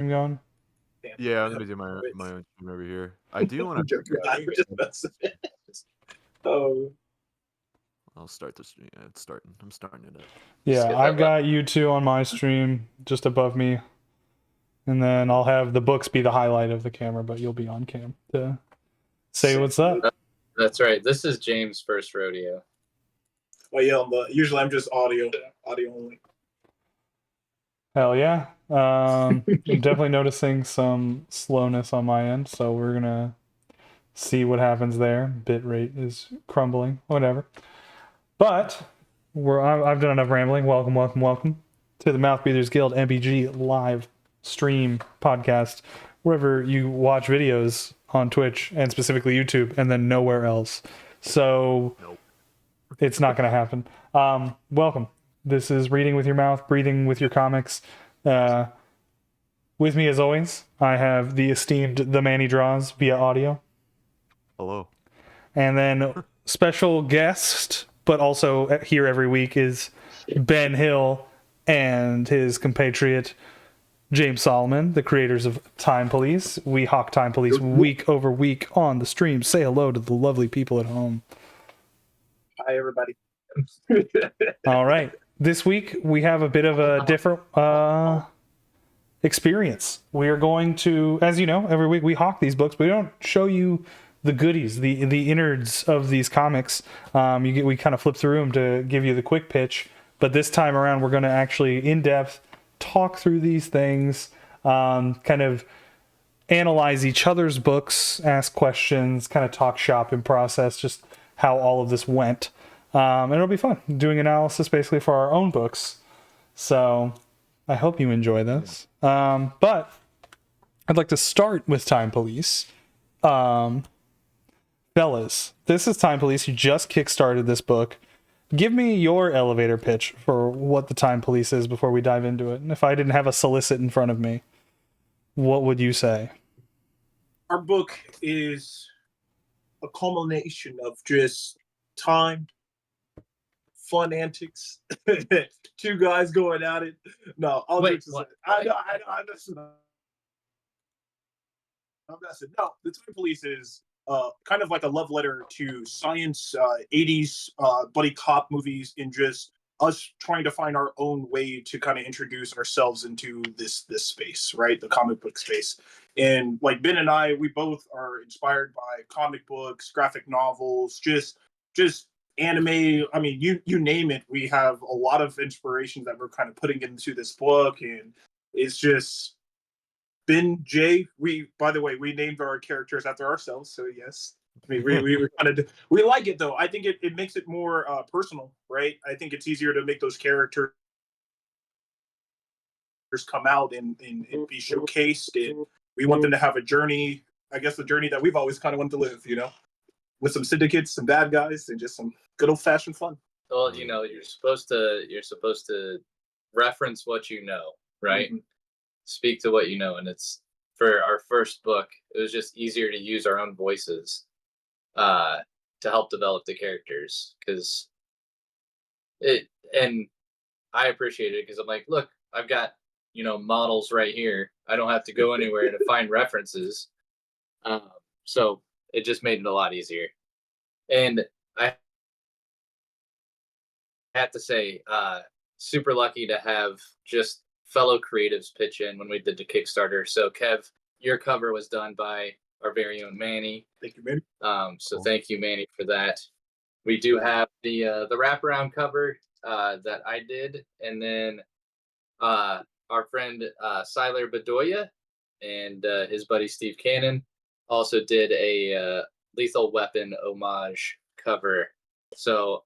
going? Yeah, I'm gonna do my own stream over here. I do want to. Oh, I'll start the stream. Yeah, it's starting. I'm starting it up. Yeah, I've got you two on my stream just above me, and then I'll have the books be the highlight of the camera, but you'll be on cam to say what's up. That's right. This is James' first rodeo. oh yeah, but usually I'm just audio only. Hell yeah. I'm definitely noticing some slowness on my end, so we're gonna see what happens there. Bitrate is crumbling, whatever. But I've done enough rambling. Welcome to the Mouthbreathers Guild MBG live stream podcast, wherever you watch videos on Twitch and specifically YouTube, and then nowhere else. So it's not going to happen. Welcome. This is Reading with Your Mouth, Breathing with Your Comics. With me, as always, I have the esteemed The Manny Draws via audio. Hello. And then special guest, but also here every week, is Ben Hill and his compatriot James Solomon, the creators of Time Police. We hawk Time Police week over week on the stream. Say hello to the lovely people at home. Hi, everybody. All right. This week, we have a bit of a different experience. We are going to, as you know, every week we hawk these books, but we don't show you the goodies, the innards of these comics. We kind of flip through them to give you the quick pitch, but this time around we're going to actually in depth talk through these things, kind of analyze each other's books, ask questions, kind of talk shop and process just how all of this went. And it'll be fun doing analysis basically for our own books. So I hope you enjoy this. But I'd like to start with Time Police. Fellas, this is Time Police. You just kickstarted this book. Give me your elevator pitch for what the Time Police is before we dive into it. And if I didn't have a solicit in front of me, what would you say? Our book is a culmination of just time, fun antics, two guys going at it. No, I know. I'm messing. No, the Time Police is kind of like a love letter to science, 80s buddy cop movies, and just us trying to find our own way to kind of introduce ourselves into this space, right? The comic book space. And like Ben and I, we both are inspired by comic books, graphic novels, just anime. I mean, you name it. We have a lot of inspiration that we're kind of putting into this book, and it's just Ben, Jay. By the way, we named our characters after ourselves, so yes. I mean, we like it though. I think it makes it more personal, right? I think it's easier to make those characters come out and be showcased, and we want them to have a journey. I guess the journey that we've always kind of wanted to live, with some syndicates, some bad guys, and just some good old fashioned fun. Well, you're supposed to reference what you know, right? Mm-hmm. Speak to what you know, and it's for our first book. It was just easier to use our own voices to help develop the characters, because and I appreciate it because I'm like, look, I've got models right here. I don't have to go anywhere to find references. So it just made it a lot easier. And I have to say, super lucky to have just fellow creatives pitch in when we did the Kickstarter. So Kev, your cover was done by our very own Manny. Thank you, Manny. So thank you, Manny, for that. We do have the wraparound cover that I did, and then our friend Siler Bedoya and his buddy Steve Cannon also did a Lethal Weapon homage cover. So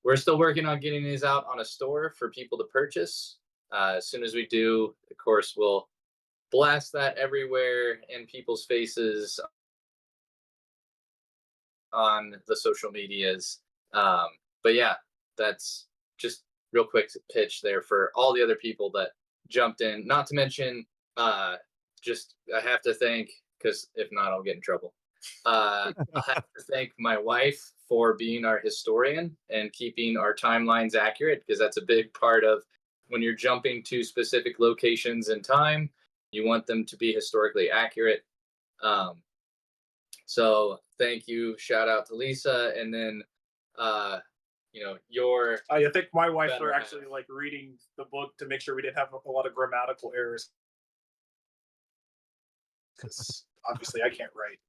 we're still working on getting these out on a store for people to purchase. As soon as we do, of course, we'll blast that everywhere in people's faces on the social medias. But yeah, that's just real quick pitch there for all the other people that jumped in. Not to mention, I have to thank, because if not, I'll get in trouble. I have to thank my wife for being our historian and keeping our timelines accurate, because that's a big part of when you're jumping to specific locations in time. You want them to be historically accurate. So thank you. Shout out to Lisa, and then your I think my wife better are actually half. like reading the book to make sure we didn't have a lot of grammatical errors. Because obviously I can't write.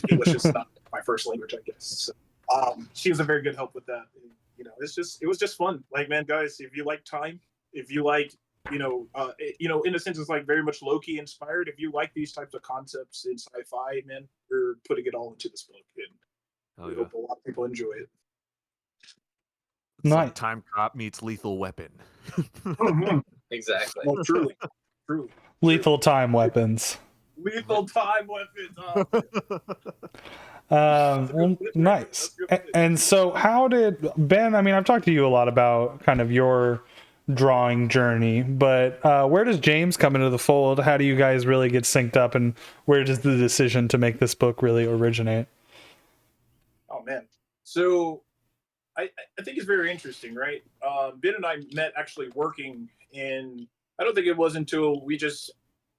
English is not my first language, I guess. So, she was a very good help with that. And, it was just fun. Like, man, guys, if you like time, if you like, in a sense, it's like very much Loki inspired. If you like these types of concepts in sci-fi, man, we're putting it all into this book, and we hope a lot of people enjoy it. It's like Time Cop meets Lethal Weapon. Exactly. Well, truly. Lethal time weapons. Lethal time weapons. Well, nice. And so how did Ben, I mean, I've talked to you a lot about kind of your drawing journey, but where does James come into the fold? How do you guys really get synced up, and where does the decision to make this book really originate? Oh man. So I think it's very interesting, right? Ben and I met actually working in, I don't think it was until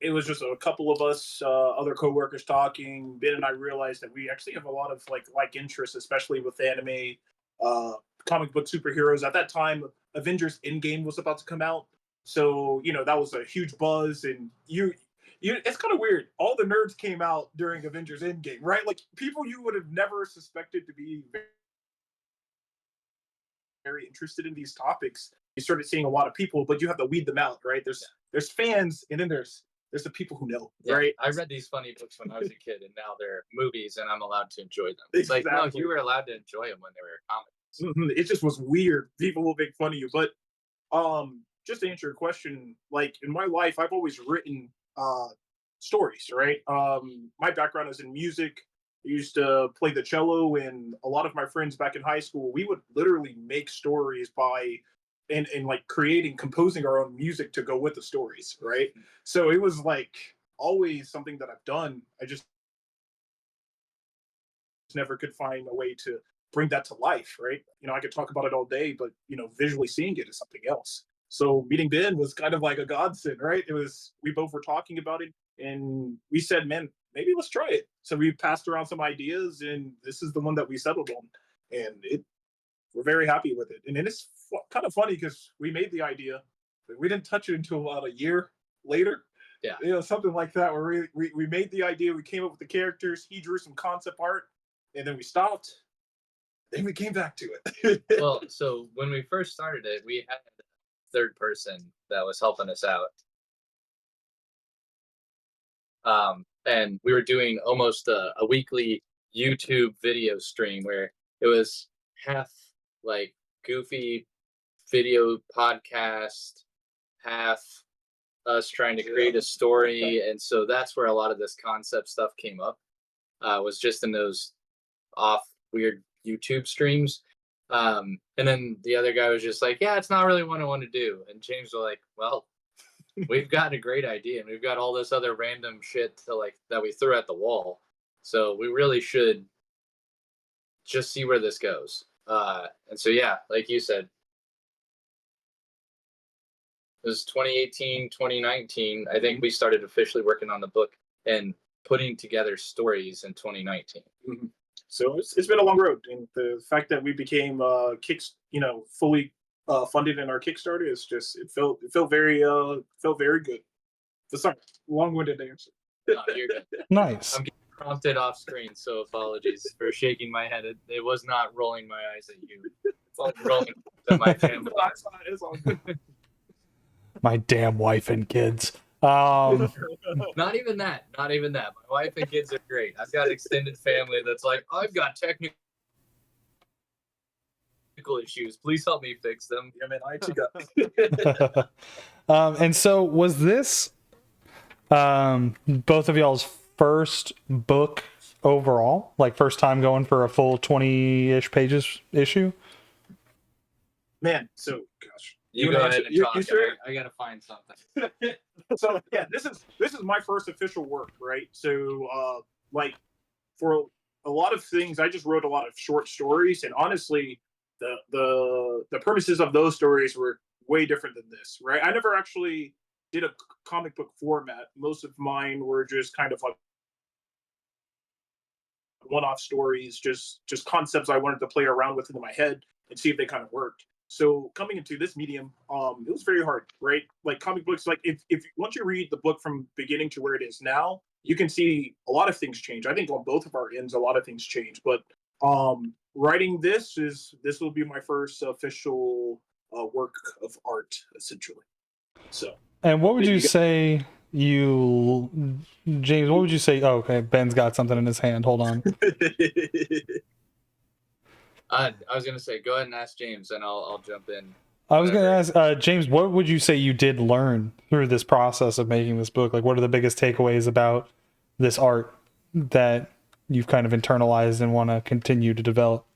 it was just a couple of us, other coworkers talking. Ben and I realized that we actually have a lot of like interests, especially with anime, comic book superheroes. At that time, Avengers Endgame was about to come out, so that was a huge buzz. And it's kind of weird. All the nerds came out during Avengers Endgame, right? Like people you would have never suspected to be very interested in these topics. You started seeing a lot of people, but you have to weed them out, right? There's fans, and then there's the people who know, right? I read these funny books when I was a kid, and now they're movies, and I'm allowed to enjoy them. It's like, no, you were allowed to enjoy them when they were comics. It just was weird. People will make fun of you. But just to answer your question, like in my life, I've always written stories, right? My background is in music. I used to play the cello, and a lot of my friends back in high school, we would literally make stories and like composing our own music to go with the stories, right? So it was like always something that I've done. I just never could find a way to bring that to life, right? I could talk about it all day, but visually seeing it is something else. So meeting Ben was kind of like a godsend, right? We both were talking about it, and we said, man, maybe let's try it. So we passed around some ideas, and this is the one that we settled on, and we're very happy with it. And it's kind of funny because we made the idea, but we didn't touch it until about a year later. Yeah. Something like that, where we made the idea, we came up with the characters, he drew some concept art, and then we stopped. Then we came back to it. Well, so when we first started it, we had a third person that was helping us out. And we were doing almost a weekly YouTube video stream where it was half like goofy video podcast, half us trying to create a story. And so that's where a lot of this concept stuff came up, was just in those off weird YouTube streams. And then the other guy was just like, yeah, it's not really what I want to do. And James was like, well, we've got a great idea, and we've got all this other random shit that we threw at the wall. So we really should just see where this goes. And so, yeah, like you said, it was 2018, 2019. I think we started officially working on the book and putting together stories in 2019. Mm-hmm. So it's been a long road, and the fact that we became fully funded in our Kickstarter is just it felt very good. Sorry, long-winded answer. No, you're good. Nice. I'm getting prompted off screen, so apologies for shaking my head. It was not rolling my eyes at you. It's all rolling at my family. It's all good. My damn wife and kids. Not even that. My wife and kids are great. I've got extended family that's like, I've got technical issues. Please help me fix them. Yeah, man, I actually got. And so was this both of y'all's first book overall? Like first time going for a full 20-ish pages issue? Man, so gosh. You go ahead and talk. You sure? I gotta find something. So yeah, this is my first official work, right? So for a lot of things, I just wrote a lot of short stories, and honestly, the premises of those stories were way different than this, right? I never actually did a comic book format. Most of mine were just kind of like one-off stories, just concepts I wanted to play around with in my head and see if they kind of worked. So coming into this medium, it was very hard, right? Like comic books, like if once you read the book from beginning to where it is now, you can see a lot of things change. I think on both of our ends, a lot of things change. But writing this will be my first official work of art, essentially. So. And what would you say James, what would you say? Oh, okay. Ben's got something in his hand. Hold on. I was gonna say, go ahead and ask James, and I'll jump in. I was going to ask James, what would you say you did learn through this process of making this book? Like, what are the biggest takeaways about this art that you've kind of internalized and want to continue to develop?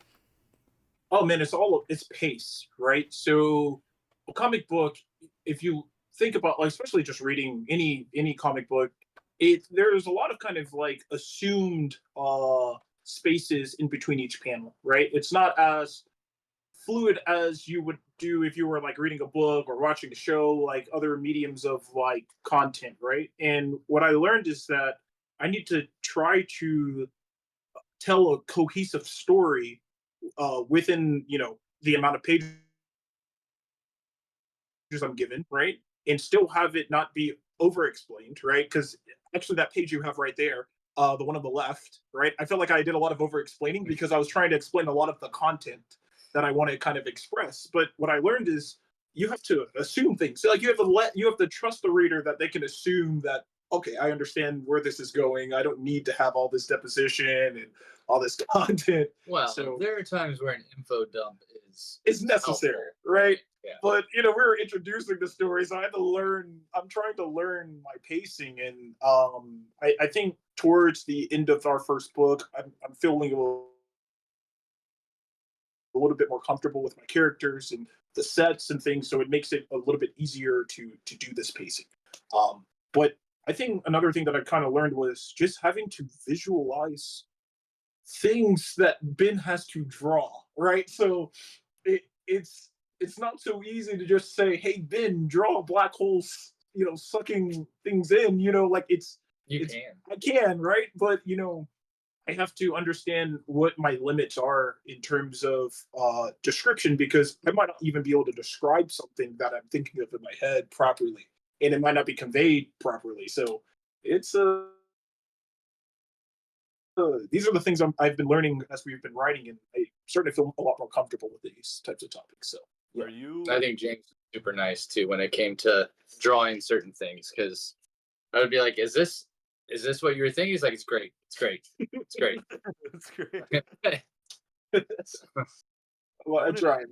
Oh man, it's pace, right? So a comic book, if you think about, like, especially just reading any comic book, there's a lot of kind of like assumed spaces in between each panel, right? It's not as fluid as you would do if you were like reading a book or watching a show, like other mediums of like content, right? And what I learned is that I need to try to tell a cohesive story within the amount of pages I'm given, right? And still have it not be over explained, right? Because actually, that page you have right there, the one on the left, right? I feel like I did a lot of over explaining because I was trying to explain a lot of the content that I want to kind of express. But what I learned is you have to assume things. So, like, you have to trust the reader that they can assume that, okay, I understand where this is going. I don't need to have all this deposition and all this content. Well, So there are times where an info dump is necessary, helpful. right? Yeah. But we were introducing the story, so I had to learn. I'm trying to learn my pacing, and I think towards the end of our first book, I'm feeling a little bit more comfortable with my characters and the sets and things, so it makes it a little bit easier to do this pacing. But I think another thing that I kind of learned was just having to visualize things that Ben has to draw, right? So it's not so easy to just say, "Hey Ben, draw black holes, sucking things in." Like You it's can. I can, right? But I have to understand what my limits are in terms of description, because I might not even be able to describe something that I'm thinking of in my head properly, and it might not be conveyed properly. So it's these are the things I've been learning as we've been writing, and I'm starting to feel a lot more comfortable with these types of topics. So yeah. Are you? I think James was super nice too when it came to drawing certain things, because I would be like, "Is this what you were thinking?" He's like, "It's great. It's great. It's great." That's great. Well, I'm trying.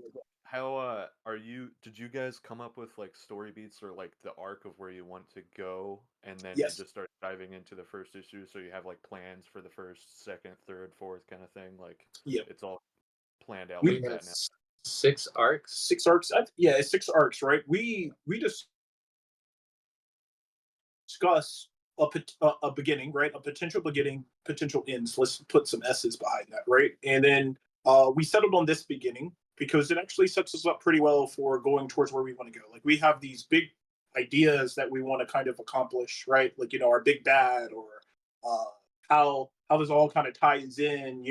How are you? Did you guys come up with like story beats or like the arc of where you want to go, and then Yes. you just start diving into the first issue? So you have like plans for the first, second, third, fourth kind of thing. Like, Yeah. it's all planned out We like We that have now. 6 arcs. 6 arcs. Yeah, it's 6 arcs, right? We discuss a beginning, right? A potential beginning, potential ends. Let's put some S's behind that, right? And then we settled on this beginning because it actually sets us up pretty well for going towards where we want to go. Like, we have these big ideas that we want to kind of accomplish, right? Like, our big bad, or uh, how this all kind of ties in,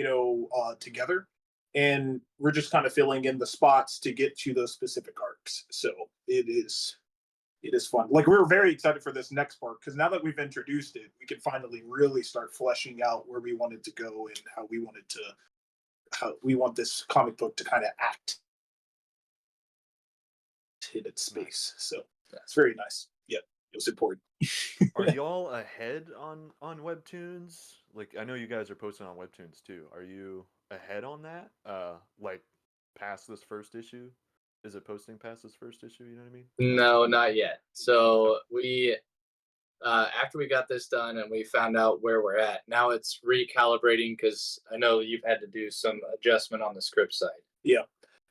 together. And we're just kind of filling in the spots to get to those specific arcs. So it is fun. Like, we're very excited for this next part, because now that we've introduced it, we can finally really start fleshing out where we wanted to go and how we want this comic book to kind of act in its space. So it's very nice. Yeah, it was important. Are y'all ahead on webtoons? Like, I know you guys are posting on webtoons too. Are you ahead on that? Like, past this first issue? Is it posting past this first issue? You know what I mean? No, not yet. So we, after we got this done and we found out where we're at, now it's recalibrating, because I know you've had to do some adjustment on the script side. Yeah.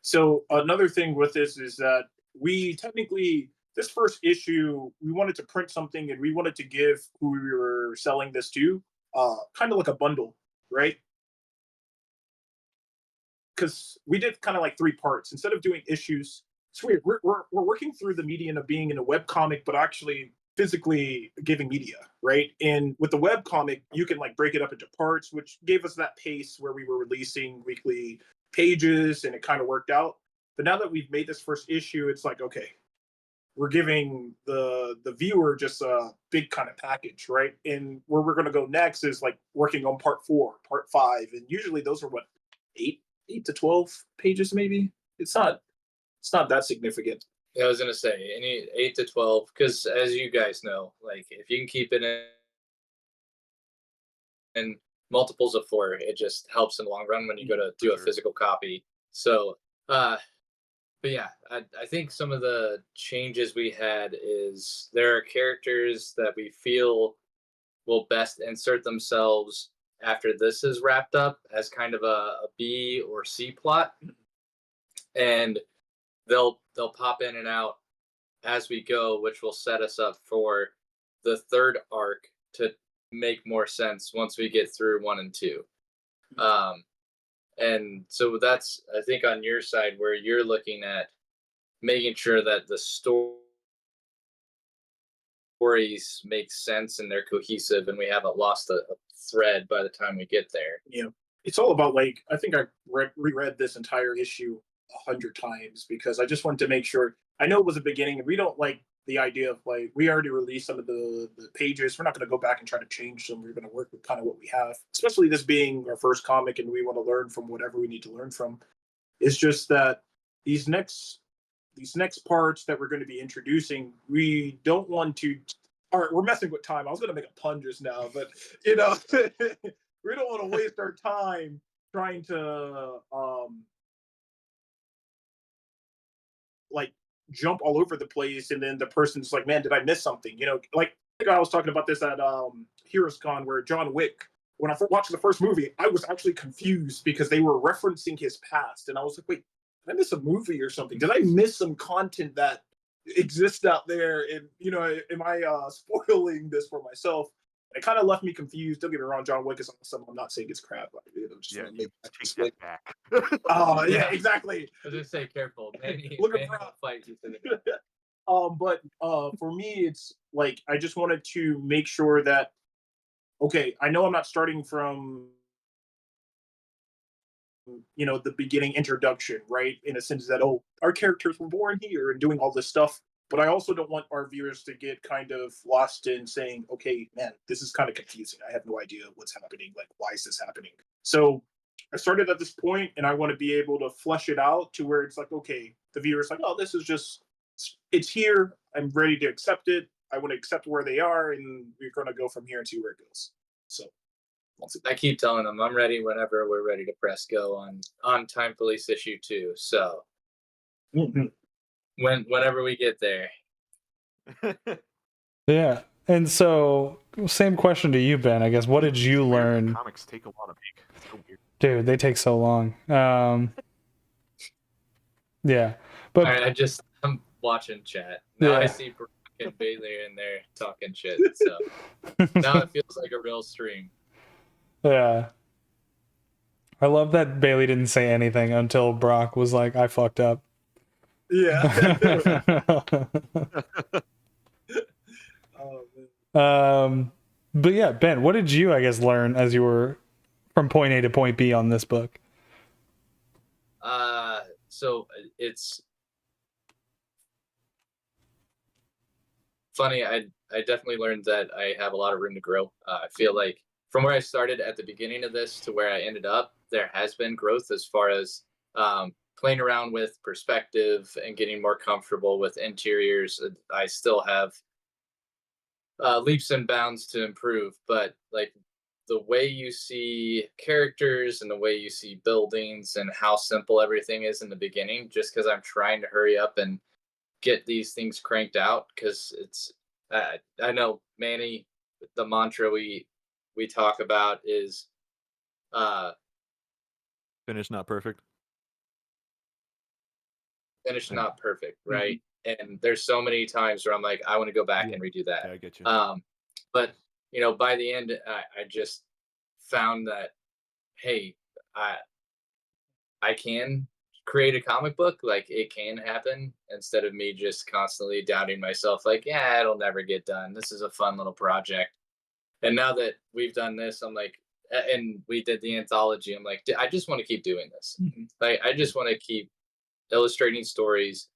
So another thing with this is that we technically, this first issue, we wanted to print something, and we wanted to give who we were selling this to kind of like a bundle, right? Because we did kind of like 3 parts instead of doing issues. it's weird. We're working through the median of being in a web comic, but actually physically giving media, right? And with the web comic, you can like break it up into parts, which gave us that pace where we were releasing weekly pages, and it kind of worked out. But now that we've made this first issue, it's like, okay, we're giving the viewer just a big kind of package, right? And where we're going to go next is like working on part 4, part 5, and usually those are what, 8 to 12 pages, maybe. It's not that significant. I was gonna say any 8 to 12, because as you guys know, like if you can keep it in multiples of 4, it just helps in the long run when you go to do a Sure. physical copy. So, but yeah, I think some of the changes we had is there are characters that we feel will best insert themselves after this is wrapped up as kind of a B or C plot, and they'll pop in and out as we go, which will set us up for the third arc to make more sense once we get through 1 and 2. And so that's, I think, on your side where you're looking at making sure that the stories make sense and they're cohesive and we haven't lost a thread by the time we get there. Yeah, it's all about like, I think I reread this entire issue 100 times because I just wanted to make sure. I know it was a beginning, and we don't like the idea of like we already released some of the pages. We're not going to go back and try to change them. We're going to work with kind of what we have, especially this being our first comic, and we want to learn from whatever we need to learn from. It's just that these next parts that we're going to be introducing, we don't want to. All right, we're messing with time. I was going to make a pun just now, but we don't want to waste our time trying to like jump all over the place, and then the person's like, man, did I miss something? Like the guy I was talking about this at Heroes Con, where John Wick, when I watched the first movie, I was actually confused because they were referencing his past, and I was like, wait, did I miss a movie or something? Did I miss some content that exists out there? And am I spoiling this for myself? It kind of left me confused. Don't get me wrong, John Wick is awesome. I'm not saying it's crap. Just Yeah, make take that back. Oh yeah, Yeah. exactly. I was just say careful. Manny Looking will for a- fight you to the death. But for me, it's like I just wanted to make sure that, okay, I know I'm not starting from the beginning introduction, right? In a sense that, oh, our characters were born here and doing all this stuff. But I also don't want our viewers to get kind of lost in saying, okay, man, this is kind of confusing. I have no idea what's happening. Like, why is this happening? So I started at this point, and I want to be able to flesh it out to where it's like, okay, the viewer's like, oh, this is just, it's here. I'm ready to accept it. I want to accept where they are, and we're going to go from here and see where it goes. So I keep telling them I'm ready whenever we're ready to press go on Time Police issue 2. So whenever we get there. Yeah. And so, same question to you, Ben. I guess, what did you learn? Comics take a while to make. It's so weird. Dude, they take so long. Yeah. But All right, I'm watching chat. Now I Yeah. see Brock and Bailey in there talking shit. So now it feels like a real stream. Yeah. I love that Bailey didn't say anything until Brock was like, I fucked up. yeah. Oh, man. But yeah, Ben, what did you, I guess, learn as you were from point A to point B on this book? So it's funny. I definitely learned that I have a lot of room to grow. I feel like from where I started at the beginning of this to where I ended up, there has been growth as far as playing around with perspective and getting more comfortable with interiors. I still have leaps and bounds to improve, but like the way you see characters and the way you see buildings and how simple everything is in the beginning, just because I'm trying to hurry up and get these things cranked out, because it's I know, Manny, the mantra we talk about is Finish not perfect. finish Yeah. not perfect, right? And there's so many times where I'm like, I want to go back and redo that. Yeah, I get you. But by the end, I just found that, hey, I can create a comic book, like it can happen, instead of me just constantly doubting myself, like, yeah, it'll never get done. This is a fun little project. And now that we've done this, I'm like, and we did the anthology, I'm like, I just want to keep doing this. Like, I just want to keep illustrating stories,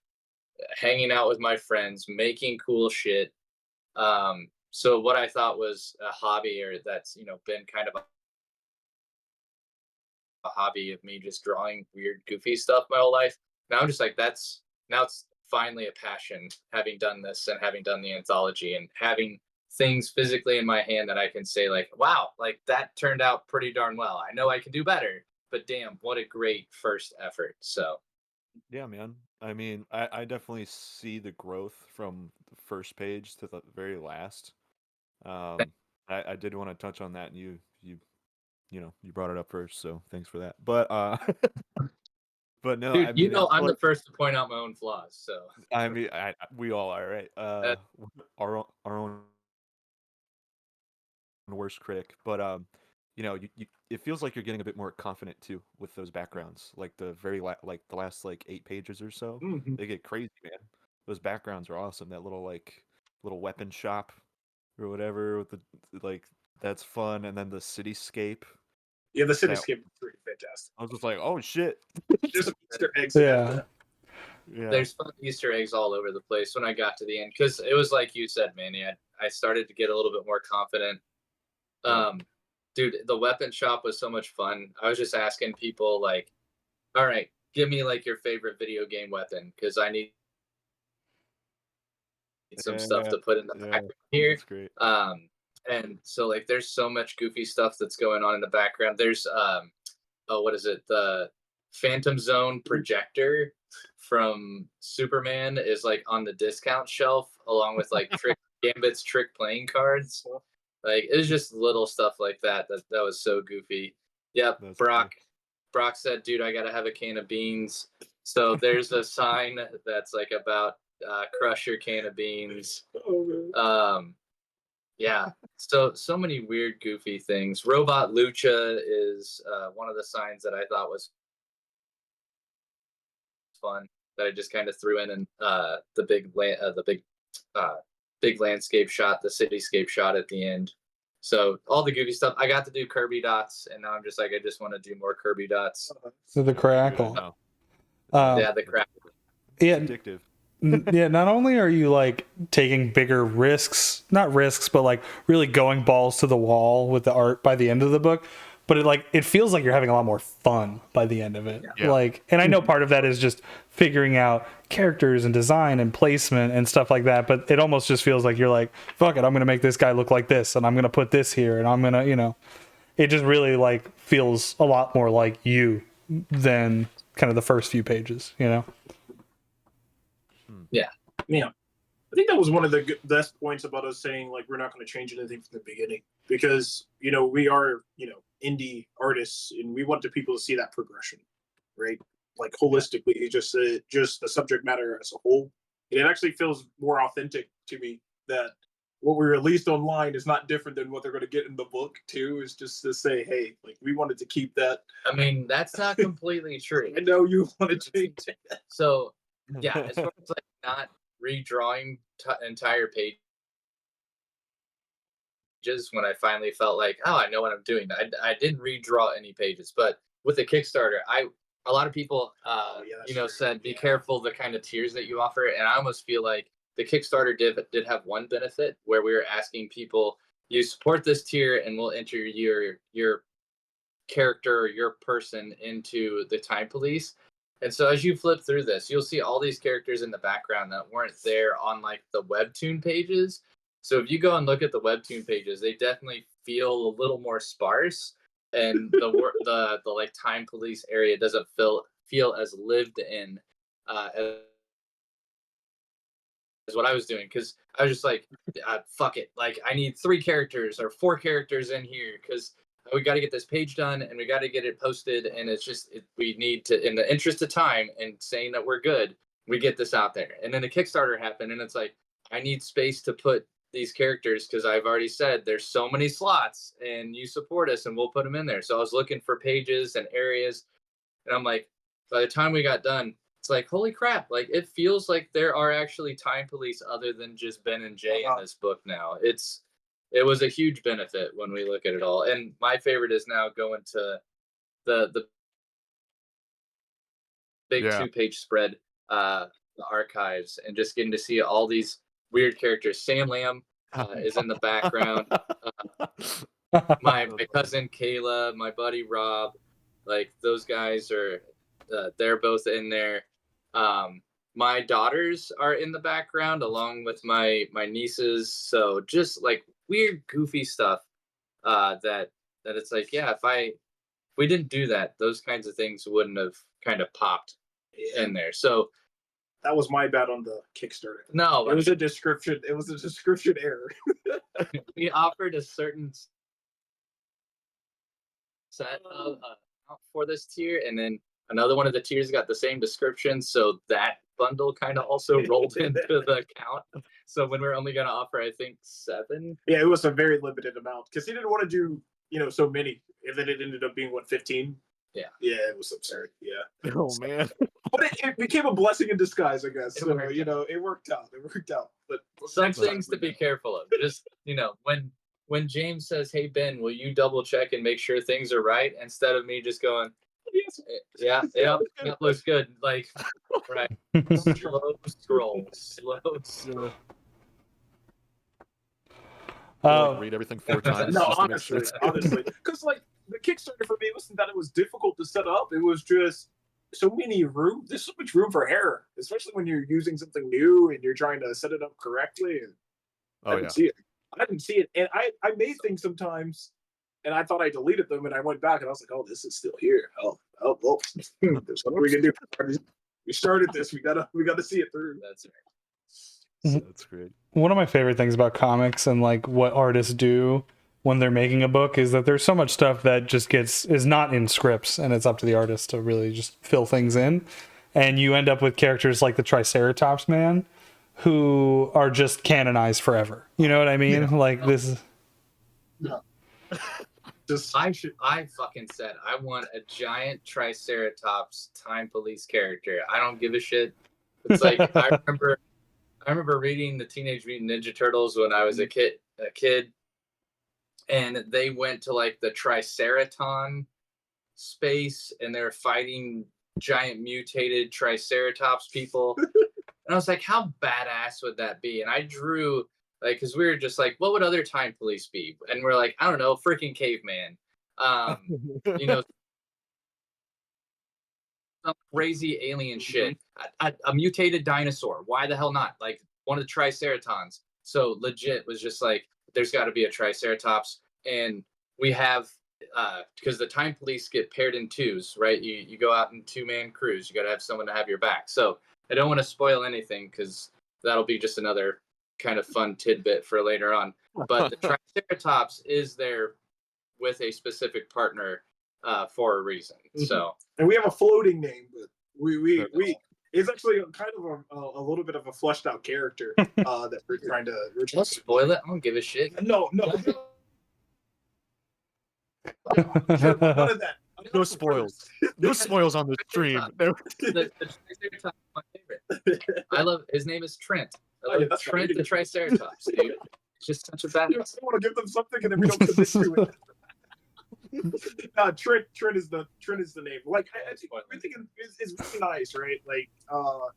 hanging out with my friends, making cool shit. So what I thought was a hobby, or that's, been kind of a hobby of me just drawing weird, goofy stuff my whole life. Now I'm just like, now it's finally a passion, having done this and having done the anthology and having things physically in my hand that I can say, like, wow, like that turned out pretty darn well. I know I can do better, but damn, what a great first effort. So Yeah, man. I mean, I definitely see the growth from the first page to the very last. I did want to touch on that, and you brought it up first, so thanks for that. But but no, dude, I mean, it's I'm the like, first to point out my own flaws. So I mean, we all are, right? uh, Our own worst critic, but it feels like you're getting a bit more confident too with those backgrounds, like like the last like 8 pages or so. Mhm. They get crazy, man. Those backgrounds are awesome. That little weapon shop or whatever with the like that's fun, and then the cityscape. Yeah, the That cityscape is pretty fantastic. I was just like, oh shit. There's some Easter eggs in Yeah. that. Yeah. there's fun Easter eggs all over the place when I got to the end, because it was like you said, Manny. I started to get a little bit more confident. Yeah. Dude, the weapon shop was so much fun. I was just asking people, like, all right, give me like your favorite video game weapon, because I need some stuff Yeah. to put in the Yeah. background here. That's great. And so like there's so much goofy stuff that's going on in the background. There's oh, what is it? The Phantom Zone projector from Superman is like on the discount shelf, along with like Trick Gambit's trick playing cards. Like it was just little stuff like that was so goofy. Yep, That's Brock. Brock said, "Dude, I gotta have a can of beans." So there's a sign that's like about crush your can of beans. Oh, man. Yeah. So many weird, goofy things. Robot Lucha is one of the signs that I thought was fun, that I just kind of threw in, and uh, big landscape shot, the cityscape shot at the end. So all the goofy stuff. I got to do Kirby dots, and now I'm just like, I just want to do more Kirby dots. So the Dude, I crackle. know. Yeah, the crap. Yeah. It's addictive. Yeah, not only are you like taking bigger risks, not risks, but like really going balls to the wall with the art by the end of the book, but it feels like you're having a lot more fun by the end of it. Yeah. Like, and I know part of that is just figuring out characters and design and placement and stuff like that, but it almost just feels like you're like, fuck it, I'm going to make this guy look like this, and I'm going to put this here, and I'm going to, it just really like feels a lot more like you than kind of the first few pages, Yeah. Yeah. I think that was one of the best points about us saying, like, we're not going to change anything from the beginning, because, we are, indie artists, and we want the people to see that progression, right? Like, holistically, just the subject matter as a whole. And it actually feels more authentic to me that what we released online is not different than what they're going to get in the book, too. Is just to say, hey, like, we wanted to keep that. I mean, that's not completely true. I know you want to change it. So yeah, as far as like not redrawing entire pages, when I finally felt like, oh, I know what I'm doing. I didn't redraw any pages, but with the Kickstarter, a lot of people said be careful the kind of tiers that you offer, and I almost feel like the Kickstarter did have one benefit, where we were asking people, you support this tier and we'll enter your character or your person into the time police. And so as you flip through this, you'll see all these characters in the background that weren't there on like the webtoon pages. So if you go and look at the webtoon pages, they definitely feel a little more sparse, and the like time police area doesn't feel as lived in as what I was doing, because I was just like, fuck it, like I need 3 characters or 4 characters in here, because we got to get this page done and we got to get it posted, and it's just we need to, in the interest of time and saying that we're good, we get this out there. And then the Kickstarter happened, and it's like, I need space to put these characters, because I've already said there's so many slots, and you support us and we'll put them in there. So I was looking for pages and areas, and I'm like, by the time we got done, it's like, holy crap! Like it feels like there are actually time police other than just Ben and Jay in this book now. It was a huge benefit when we look at it all. And my favorite is now going to the big 2-page spread, the archives, and just getting to see all these weird characters. Sam Lamb is in the background. My cousin Kayla, my buddy Rob, like those guys are, they're both in there. My daughters are in the background along with my nieces. So just like weird, goofy stuff that it's like, yeah, if we didn't do that, those kinds of things wouldn't have kind of popped in there. So that was my bad on the Kickstarter. No, it was a description. It was a description error. We offered a certain set of for this tier, and then another one of the tiers got the same description, so that bundle kind of also rolled into the count. So when we're only going to offer, I think 7. Yeah, it was a very limited amount because he didn't want to do so many, and then it ended up being 15. Yeah, it was absurd. Yeah. Oh man. But it became a blessing in disguise, I guess. So it worked out. It worked out. But some things to be careful of. Just when James says, "Hey Ben, will you double check and make sure things are right?" Instead of me just going, "Yeah, that looks good." Like, right. Slow scroll. Read everything 4 times. No, honestly, because like the Kickstarter for me wasn't that it was difficult to set up. It was just so many room. There's so much room for error, especially when you're using something new and you're trying to set it up correctly. And I didn't see it, and I made things sometimes, and I thought I deleted them, and I went back and I was like, "Oh, this is still here. Oh, well, there's what we can do. We started this. We gotta see it through." That's right. That's great. One of my favorite things about comics and like what artists do when they're making a book is that there's so much stuff that just is not in scripts, and it's up to the artist to really just fill things in. And you end up with characters like the Triceratops man who are just canonized forever. You know what I mean? Yeah. Like this is I fucking said I want a giant Triceratops time police character. I don't give a shit. It's like I remember reading the Teenage Mutant Ninja Turtles when I was a kid, and they went to like the Triceraton space, and they're fighting giant mutated Triceratops people. And I was like, how badass would that be? And I drew, like, because we were just like, what would other time police be? And we're like, I don't know, freaking caveman. Some crazy alien shit. A mutated dinosaur. Why the hell not? Like, one of the Triceratons. So legit was just like, there's got to be a Triceratops. And we have, because the time police get paired in twos, right? You go out in 2-man crews. You got to have someone to have your back. So I don't want to spoil anything because that'll be just another kind of fun tidbit for later on. But the Triceratops is there with a specific partner for a reason. So, and we have a floating name, but we it's actually kind of a little bit of a fleshed out character that we're trying to. Don't spoil it. I don't give a shit. No. None of that. No spoils. No spoils on the stream. The Triceratops is my favorite. I love his name is Trent. I love Trent the Triceratops, dude. It's just such a bad. I want to give them something, and then we don't commit to it. Trent is the name. Like I think it's really nice, right? Like I'm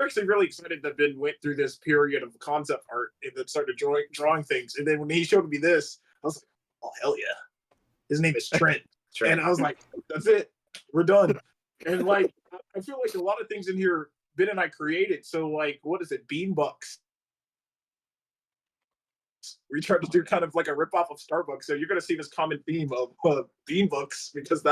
actually really excited that Ben went through this period of concept art and then started drawing things. And then when he showed me this, I was like, oh hell yeah. His name is Trent. And I was like, that's it. We're done. And like I feel like a lot of things in here Ben and I created. So like what is it? Bean Bucks. We tried to do kind of like a ripoff of Starbucks. So you're going to see this common theme of Bean Books because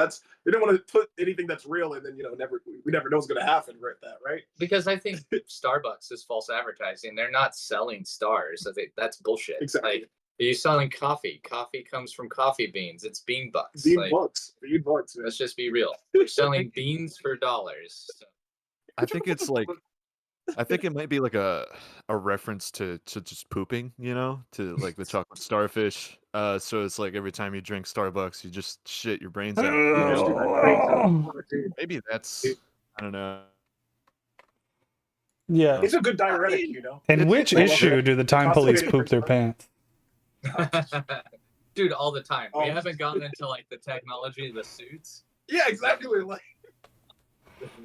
we don't want to put anything that's real and then, we never know what's going to happen right that, right? Because I think Starbucks is false advertising. They're not selling stars. That's bullshit. Exactly. Like, are you selling coffee? Coffee comes from coffee beans. It's Bean Bucks. Bean Bucks. Man. Let's just be real. You're selling beans for dollars. So. I think it's like, I think it might be like a reference to just pooping, to like the chocolate starfish. So it's like every time you drink Starbucks, you just shit your brains out. Maybe that's I don't know. Yeah. It's a good diuretic, you know. In which I love issue it. do the time police Constipated poop their drinks. pants? Dude, all the time. We Oh. haven't gotten into like the technology of the suits. Yeah, exactly. Like,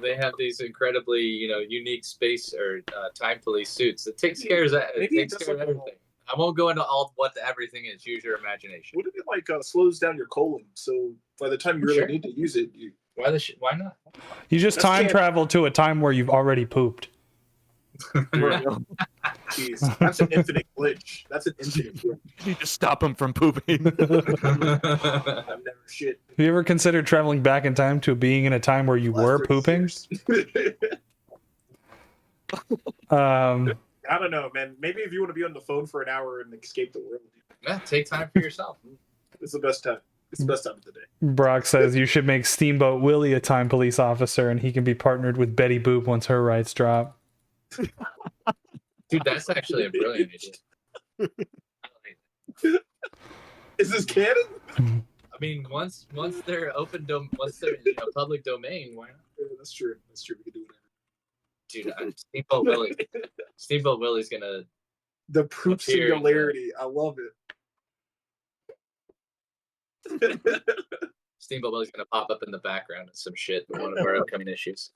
They have these incredibly, unique space or time police suits that takes care of that. It maybe it takes does care of like a- everything. I won't go into all what everything is. Use your imagination. what if it like slows down your colon? So by the time you really Sure. need to use it, you Why not? You just That's time can't- travel to a time where you've already pooped. jeez, that's an infinite glitch. That's an infinite glitch. You need to stop him from pooping. I've never shit. Have you ever considered traveling back in time to being in a time where you were last 30 pooping? years. I don't know, man. Maybe if you want to be on the phone for an hour and escape the world, Yeah, take time for yourself. it's the best time. It's the best time of the day. Brock says you should make Steamboat Willie a time police officer and he can be partnered with Betty Boop once her rights drop. Dude, that's actually a brilliant idea. Is this canon? I mean, once they're public domain, why not? Yeah, that's true. That's true. We can do whatever. Dude, Steamboat Willie. Steamboat Willie's gonna. The poop Appear, singularity. I love it. Steamboat Willie's gonna pop up in the background of some shit in one of our upcoming issues.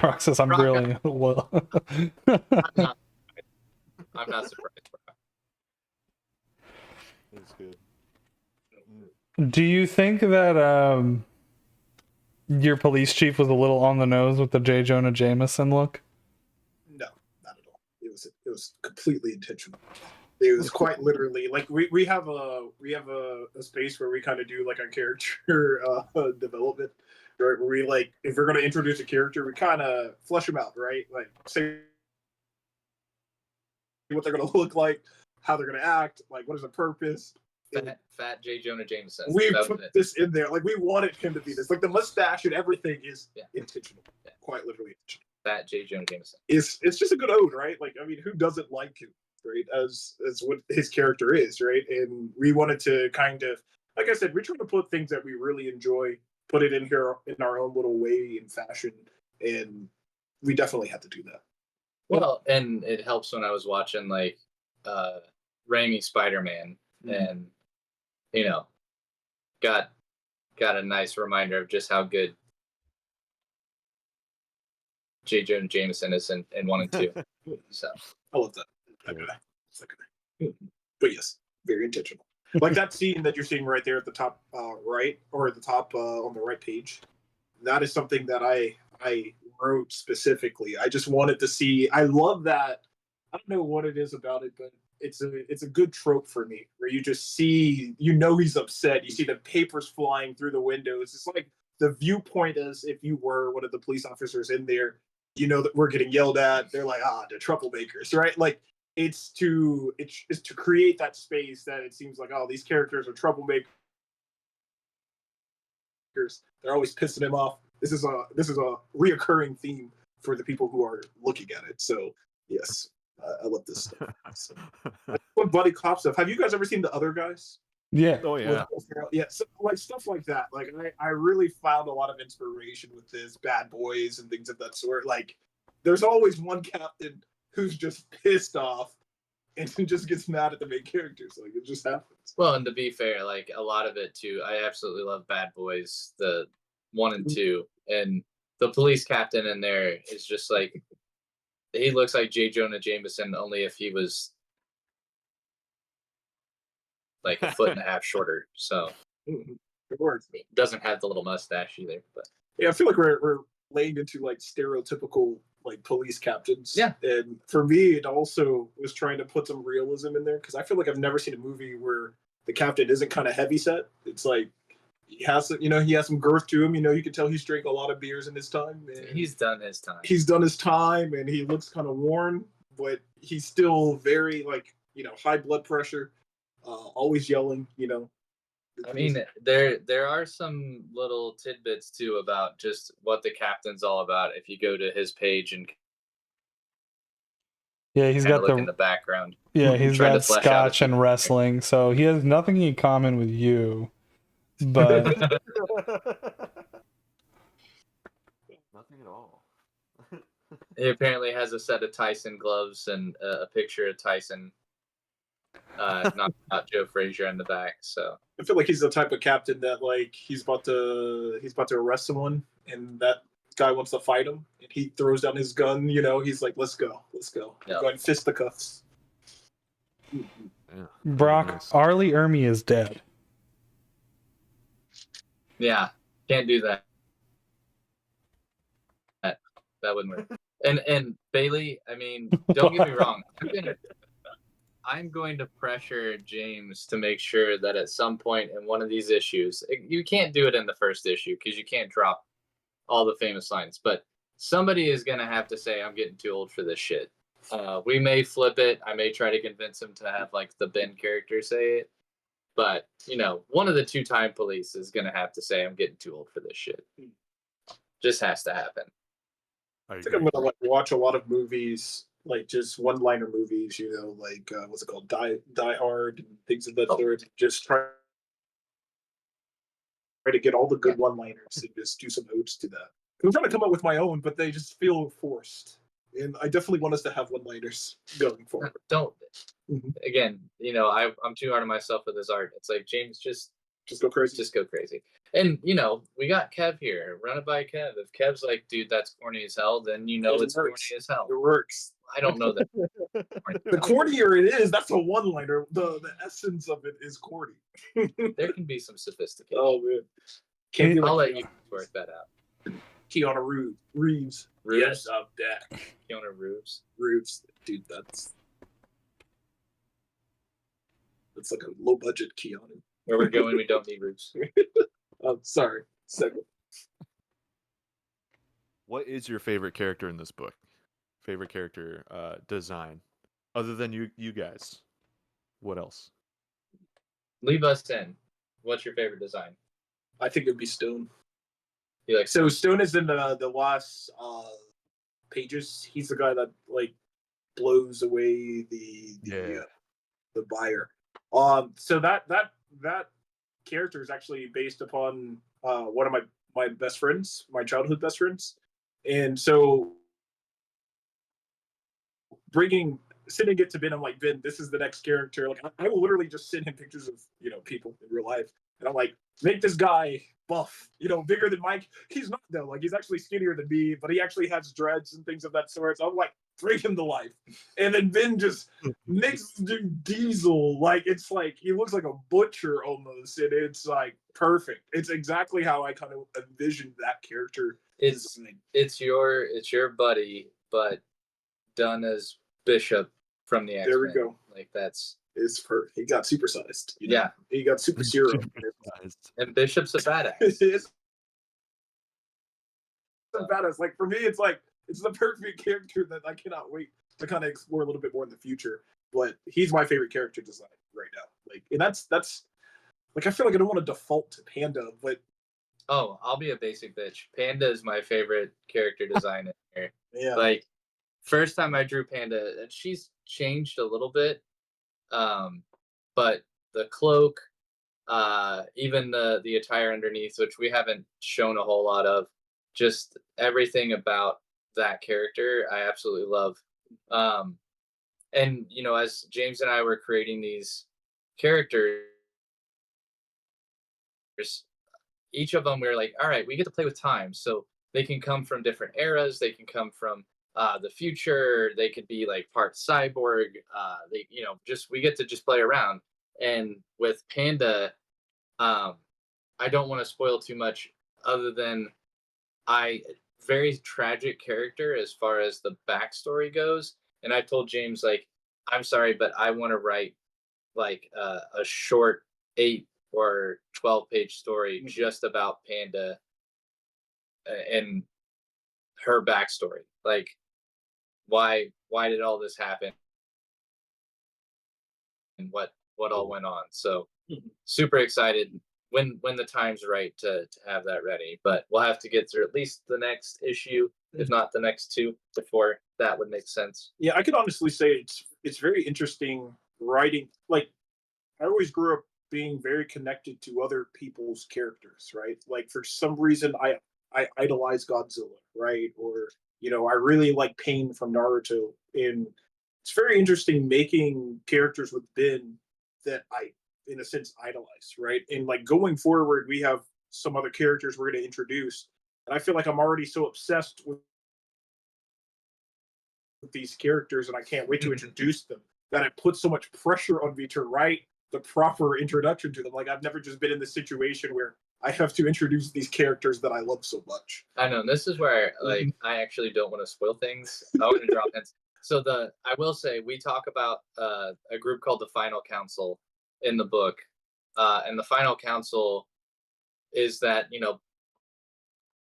Brock says I'm Brock, brilliant. Well, I'm not surprised. Bro. That's good. do you think that your police chief was a little on the nose with the J. Jonah Jameson look? No, not at all. It was completely intentional. It was quite literally like we have a space where we kind of do like a character development, right? Where we like if we're gonna introduce a character, we kind of flesh them out, right? Like say what they're gonna look like, how they're gonna act, like what is the purpose. Fat J. Jonah Jameson. We That was put it. this in there, like we wanted him to be this, like the mustache and everything is intentional, quite literally intentional. Fat J. Jonah Jameson. It's just a good ode, right? Like I mean, who doesn't like him, right? As what his character is, right? And we wanted to kind of, like I said, we're trying to put things that we really enjoy, put it in here in our own little way and fashion, and we definitely had to do that. Well, and it helps when I was watching like Raimi Spider-Man, and got a nice reminder of just how good J. Jonah Jameson is in 1 and 2. So I love that. But yes, very intentional. Like that scene that you're seeing right there at the top right, or at the top on the right page. That is something that I wrote specifically. I just wanted to see. I love that. I don't know what it is about it, but it's a good trope for me where you just see, he's upset. You see the papers flying through the windows. It's like the viewpoint as if you were one of the police officers in there. That we're getting yelled at. They're like, they're troublemakers, right? Like it's to create that space that it seems like, these characters are troublemakers. They're always pissing him off. This is a reoccurring theme for the people who are looking at it. So yes, I love this stuff. So, what buddy cop stuff? Have you guys ever seen The Other Guys? Yeah. Oh yeah. Yeah, so, like stuff like that. Like I really found a lot of inspiration with this Bad Boys and things of that sort. Like there's always one captain who's just pissed off and just gets mad at the main characters. Like it just happens. well, and to be fair, like a lot of it too, I absolutely love Bad Boys, the 1 and 2, and the police captain in there is just like, he looks like J. Jonah Jameson, only if he was like a foot and a half shorter. So It works. doesn't have the little mustache either. But Yeah, I feel like we're laying into like stereotypical like police captains. Yeah. And for me, it also was trying to put some realism in there because I feel like I've never seen a movie where the captain isn't kind of heavy set. It's like he has some girth to him. You can tell he's drank a lot of beers in his time. And he's done his time. He's done his time, and he looks kind of worn, but he's still very like high blood pressure, always yelling. I mean, there are some little tidbits too about just what the captain's all about. If you go to his page and Yeah, he's got look in the background. Yeah, he's trying to got flesh out scotch his- and wrestling, so he has nothing in common with you. But He apparently has a set of Tyson gloves and a picture of Tyson knocking out Joe Frazier in the back. So I feel like he's the type of captain that like he's about to arrest someone, and that guy wants to fight him, and he throws down his gun. You know, he's like, "Let's go, let's go." Yeah. We're going fisticuffs. Yeah. Brock, Nice. Arlie Ermy is dead. yeah, can't do that. That wouldn't work. And Bailey, I mean, don't get me wrong. I'm going to pressure James to make sure that at some point in one of these issues, you can't do it in the first issue because you can't drop all the famous lines, but somebody is going to have to say, I'm getting too old for this shit. We may flip it. I may try to convince him to have like the Ben character say it. But, you know, one of the two time police is going to have to say, I'm getting too old for this shit. Just has to happen. I think I'm gonna like watch a lot of movies, like just one-liner movies. You know, like what's it called, Die Hard, and things of that sort. Just try to get all the good one-liners and just do some odes to that. I'm trying to come up with my own, but they just feel forced. And I definitely want us to have one-liners going forward. Don't. Mhm. Again, you know, I'm too hard on myself with this art. It's like, James, just go crazy. Just go crazy. And, you know, we got Kev here. Run it by Kev. If Kev's like, dude, that's corny as hell, then you know it's corny as hell. It works. I don't know that. The cornier it is, that's a one-liner. The essence of it is corny. There can be some sophistication. Oh man, can't be I'll like let you work that out. Keanu Reeves. Yes, I'm back. Keanu Reeves, dude, that's like a low-budget Keanu. Where we're going, we don't need roofs. Sorry. Second. What is your favorite character in this book? Favorite character design, other than you guys? What else? Leave us in. What's your favorite design? I think it'd be Stone. You like So Stone is in the last pages. He's the guy that like blows away the buyer. So that character is actually based upon one of my best friends, my childhood best friends, and so sending it to Ben, I'm like, Ben, this is the next character. Like, I will literally just send him pictures of people in real life, and I'm like, make this guy buff, bigger than Mike. He's not though. Like, he's actually skinnier than me, but he actually has dreads and things of that sort. So I'm like, bring him to life. And then Ben just makes Diesel, like, it's like he looks like a butcher almost, and it's like perfect. It's exactly how I kind of envisioned that character. It's your buddy, but done as Bishop from the X-Men. There we go. Like, that's it's perfect. He got supersized. Yeah, he got super serum. And Bishop's a badass. It's a badass. Like, for me, it's like it's the perfect character that I cannot wait to kind of explore a little bit more in the future. But he's my favorite character design right now. Like, and that's like, I feel like I don't want to default to Panda, but I'll be a basic bitch. Panda is my favorite character design in here. Yeah. Like, first time I drew Panda, and she's changed a little bit, but the cloak, even the attire underneath, which we haven't shown a whole lot of, just everything about that character I absolutely love. And as James and I were creating these characters, each of them we were like, all right, we get to play with time, so they can come from different eras, they can come from the future, they could be like part cyborg, they we get to just play around. And with Panda, I don't want to spoil too much, other than very tragic character as far as the backstory goes. And I told James, like, I'm sorry, but I want to write like a short 8 or 12-page story just about Panda and her backstory. Like, why did all this happen, and what all went on. So super excited when the time's right to have that ready. But we'll have to get through at least the next issue, if not the next 2, before that would make sense. Yeah, I could honestly say it's very interesting writing. Like, I always grew up being very connected to other people's characters, right? Like, for some reason, I idolize Godzilla, right? Or I really like Pain from Naruto, and it's very interesting making characters with Ben that I, in a sense, idolize, right? And like going forward, we have some other characters we're going to introduce, and I feel like I'm already so obsessed with these characters, and I can't wait to introduce them. That it puts so much pressure on me to write the proper introduction to them. Like I've never just been in this situation where I have to introduce these characters that I love so much. I know, and this is where like I actually don't want to spoil things. I want to drop hints. So I will say we talk about a group called the Final Council in the book, and the Final Council is that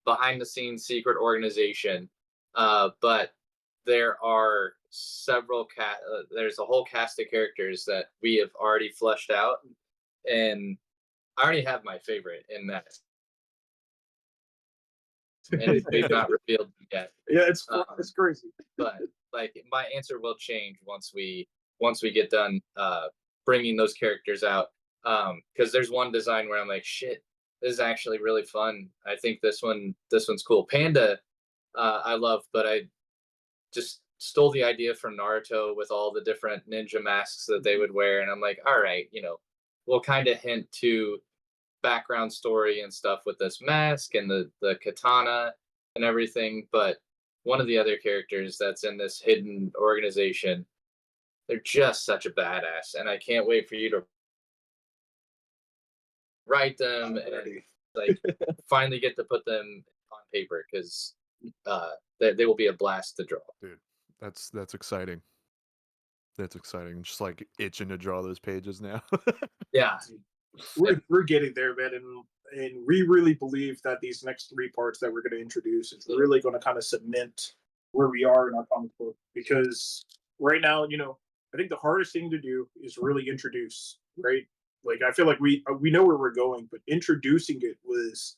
behind the scenes secret organization, but there are there's a whole cast of characters that we have already fleshed out, and I already have my favorite in that, and we've not revealed them yet. Yeah, it's crazy. But like my answer will change once we get done bringing those characters out, because there's one design where I'm like, shit, this is actually really fun. I think this one's cool. Panda, I love, but I just stole the idea from Naruto with all the different ninja masks that they would wear, and I'm like, all right, we'll kind of hint to background story and stuff with this mask and the katana and everything, but one of the other characters that's in this hidden organization, they're just such a badass, and I can't wait for you to write them and like finally get to put them on paper, because they will be a blast to draw. Dude, that's exciting. That's exciting. Just like itching to draw those pages now. Yeah, we're getting there, man, and we really believe that these next 3 parts that we're going to introduce is really going to kind of cement where we are in our comic book. Because right now, I think the hardest thing to do is really introduce, right? Like I feel like we know where we're going, but introducing it was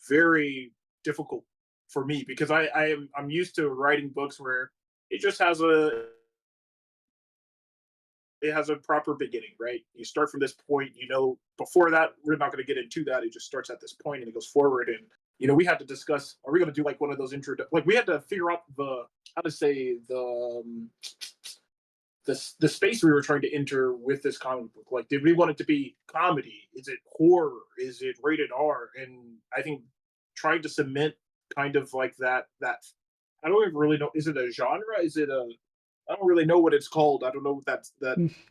very difficult for me, because I'm used to writing books where it just has a proper beginning, right? You start from this point, before that, we're not going to get into that. It just starts at this point and it goes forward. And, we had to discuss, are we going to do like one of those like we had to figure out how to say the space we were trying to enter with this comic book. Like, did we want it to be comedy? Is it horror? Is it rated R? And I think trying to cement kind of like that, I don't even really know. Is it a genre? I don't really know what it's called. I don't know what that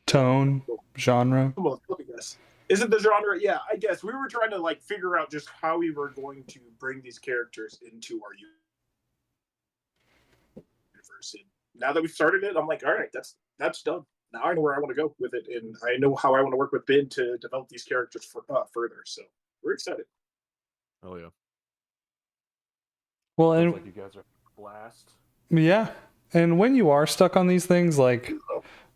tone, genre. Well, let me guess. Is it the genre? Yeah, I guess we were trying to like figure out just how we were going to bring these characters into our universe. And now that we've started it, I'm like, all right, that's done. Now I know where I want to go with it, and I know how I want to work with Ben to develop these characters further. So we're excited. Oh yeah. Well, Sounds and like you guys are a blast. yeah, and when you are stuck on these things, like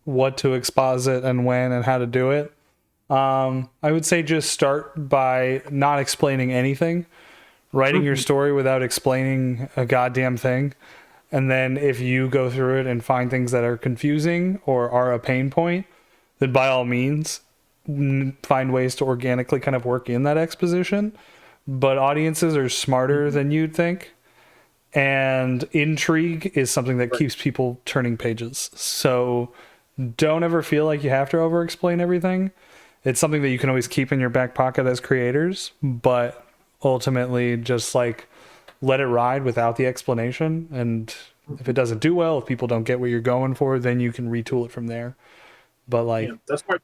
what to exposit and when and how to do it, I would say just start by not explaining anything, writing your story without explaining a goddamn thing. And then if you go through it and find things that are confusing or are a pain point, then by all means, find ways to organically kind of work in that exposition. But audiences are smarter than you'd think. And intrigue is something that keeps people turning pages. So don't ever feel like you have to over explain everything. It's something that you can always keep in your back pocket as creators, but ultimately just like let it ride without the explanation. And if it doesn't do well, if people don't get what you're going for, then you can retool it from there. But like, that's why.